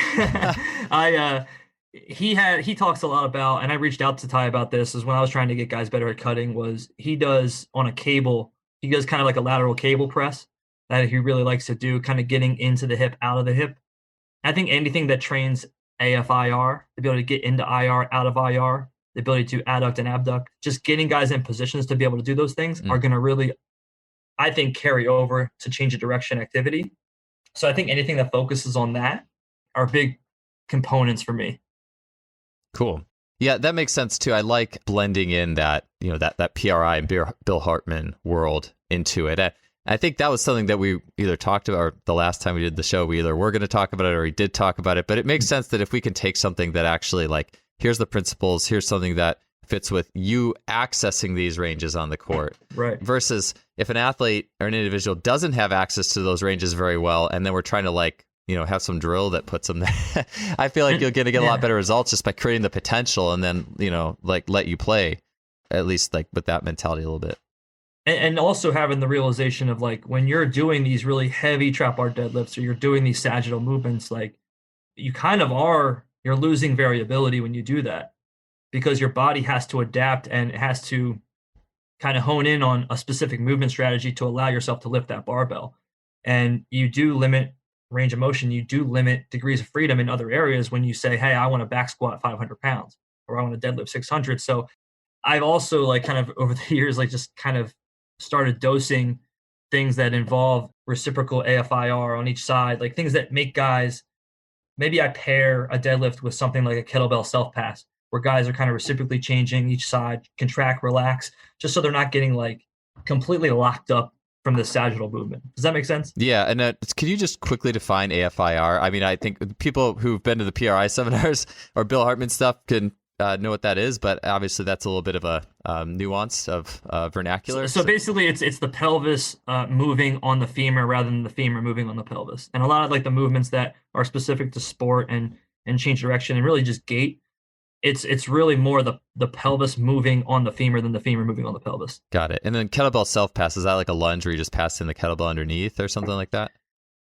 He talks a lot about, and I reached out to Ty about this, is when I was trying to get guys better at cutting, was he does on a cable, he does kind of like a lateral cable press that he really likes to do, kind of getting into the hip, out of the hip. I think anything that trains AFIR, the ability to get into IR, out of IR, the ability to adduct and abduct, just getting guys in positions to be able to do those things are going to really, I think, carry over to change of direction activity. So I think anything that focuses on that are big components for me. Cool. Yeah, that makes sense too. I like blending in that, that PRI and Bill Hartman world into it. I think that was something that we either talked about, or the last time we did the show, we either were going to talk about it or we did talk about it. But it makes sense that if we can take something that actually like, here's the principles, here's something that fits with you accessing these ranges on the court. Right. Versus if an athlete or an individual doesn't have access to those ranges very well, and then we're trying to like, have some drill that puts them there. I feel like you're going to get a lot better results just by creating the potential and then, like let you play, at least like with that mentality a little bit. And also having the realization of like when you're doing these really heavy trap bar deadlifts or you're doing these sagittal movements, like you kind of you're losing variability when you do that because your body has to adapt and it has to kind of hone in on a specific movement strategy to allow yourself to lift that barbell. And you do limit range of motion, you do limit degrees of freedom in other areas when you say, hey, I want to back squat 500 pounds or I want to deadlift 600. So I've also like kind of over the years, like just kind of started dosing things that involve reciprocal AFIR on each side, like things that make guys, maybe I pair a deadlift with something like a kettlebell self pass where guys are kind of reciprocally changing each side, contract, relax, just so they're not getting like completely locked up from the sagittal movement. Does that make sense? Yeah. And can you just quickly define AFIR? I mean, I think people who've been to the PRI seminars or Bill Hartman stuff can know what that is, but obviously that's a little bit of a nuance of vernacular. So basically it's the pelvis moving on the femur rather than the femur moving on the pelvis. And a lot of like the movements that are specific to sport and change direction and really just gait, it's really more the pelvis moving on the femur than the femur moving on the pelvis. Got it. And then kettlebell self pass, is that like a lunge where you just pass in the kettlebell underneath or something like that?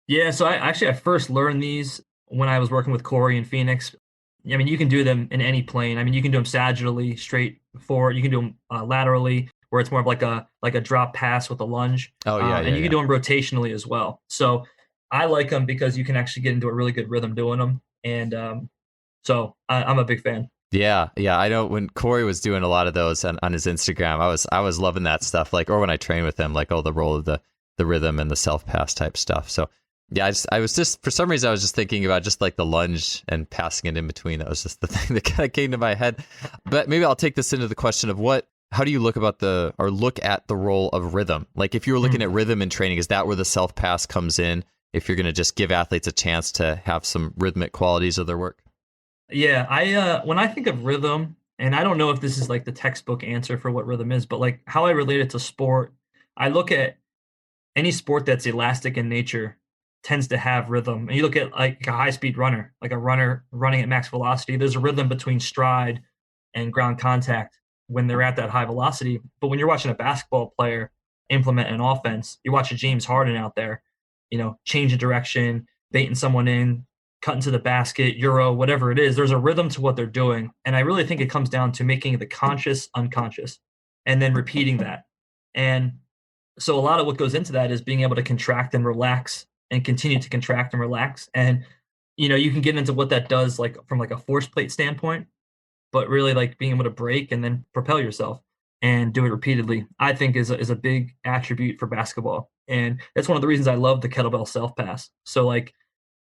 Yeah, so I first learned these when I was working with Corey in Phoenix. I mean, you can do them in any plane. I mean, you can do them sagittally, straight forward. You can do them laterally, where it's more of like a drop pass with a lunge. Oh yeah, and you can do them rotationally as well. So I like them because you can actually get into a really good rhythm doing them, and so I'm a big fan. Yeah. I know when Corey was doing a lot of those on his Instagram, I was loving that stuff. Like, or when I train with him, like, the role of the rhythm and the self pass type stuff. So. Yeah, I was just, for some reason, I was just thinking about just like the lunge and passing it in between. That was just the thing that kind of came to my head. But maybe I'll take this into the question of how do you look at the role of rhythm? Like if you were looking at rhythm in training, is that where the self pass comes in? If you're going to just give athletes a chance to have some rhythmic qualities of their work? Yeah, when I think of rhythm, and I don't know if this is like the textbook answer for what rhythm is, but like how I relate it to sport, I look at any sport that's elastic in nature tends to have rhythm. And you look at like a high-speed runner, like a runner running at max velocity, there's a rhythm between stride and ground contact when they're at that high velocity. But when you're watching a basketball player implement an offense, you watch a James Harden out there, change a direction, baiting someone in, cutting to the basket, Euro, whatever it is, there's a rhythm to what they're doing. And I really think it comes down to making the conscious unconscious and then repeating that. And so a lot of what goes into that is being able to contract and relax and continue to contract and relax. And, you can get into what that does like from like a force plate standpoint, but really like being able to break and then propel yourself and do it repeatedly, I think is a big attribute for basketball. And that's one of the reasons I love the kettlebell self pass. So like,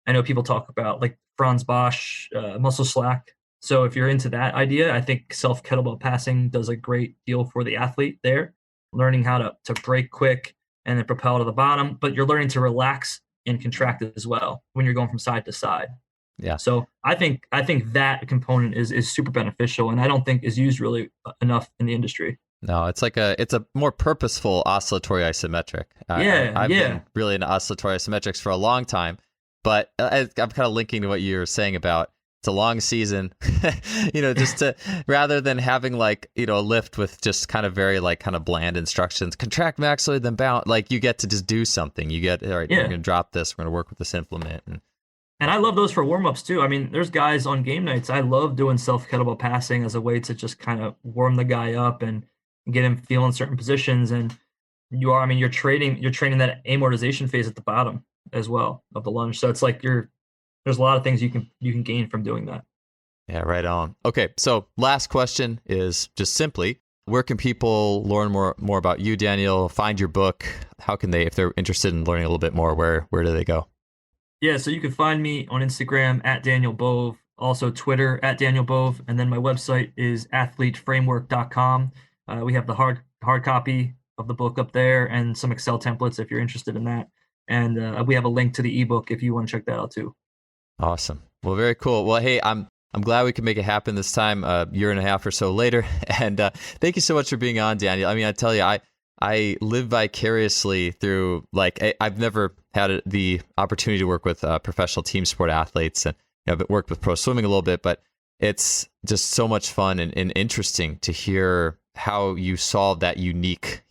I know people talk about like Franz Bosch, muscle slack. So if you're into that idea, I think self kettlebell passing does a great deal for the athlete there, learning how to break quick and then propel to the bottom, but you're learning to relax and contract as well when you're going from side to side. Yeah. So I think that component is super beneficial, and I don't think is used really enough in the industry. No, it's a more purposeful oscillatory isometric. I've been really into oscillatory isometrics for a long time, but I'm kind of linking to what you were saying about it's a long season, just to, rather than having like, a lift with just kind of very like kind of bland instructions, contract maxillary, then bound, like you get to just do something. You get, all right, we're going to drop this. We're going to work with this implement. And I love those for warm-ups too. I mean, there's guys on game nights. I love doing self kettlebell passing as a way to just kind of warm the guy up and get him feeling certain positions. And you're training that amortization phase at the bottom as well of the lunge. So it's like there's a lot of things you can gain from doing that. Yeah, right on. Okay, so last question is just simply, where can people learn more about you, Daniel, find your book? How can they, if they're interested in learning a little bit more, where do they go? Yeah, so you can find me on Instagram at Daniel Bove, also Twitter at Daniel Bove, and then my website is athleteframework.com. We have the hard copy of the book up there and some Excel templates if you're interested in that. And we have a link to the ebook if you want to check that out too. Awesome. Well, very cool. Well, hey, I'm glad we could make it happen this time, a year and a half or so later. And thank you so much for being on, Daniel. I mean, I tell you, I live vicariously through, like, I've never had the opportunity to work with professional team sport athletes, and I've worked with pro swimming a little bit, but it's just so much fun and interesting to hear how you solve that unique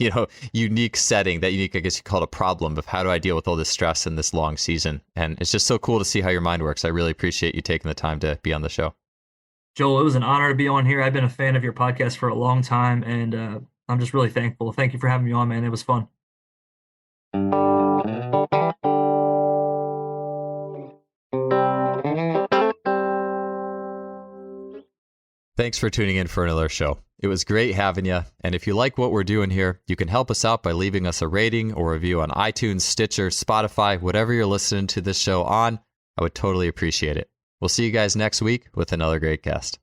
setting, that unique, I guess you call it a problem of how do I deal with all this stress in this long season. And it's just so cool to see how your mind works. I really appreciate you taking the time to be on the show. Joel, it was an honor to be on here. I've been a fan of your podcast for a long time, and I'm just really thankful. Thank you for having me on, man. It was fun. Thanks for tuning in for another show. It was great having you. And if you like what we're doing here, you can help us out by leaving us a rating or review on iTunes, Stitcher, Spotify, whatever you're listening to this show on. I would totally appreciate it. We'll see you guys next week with another great guest.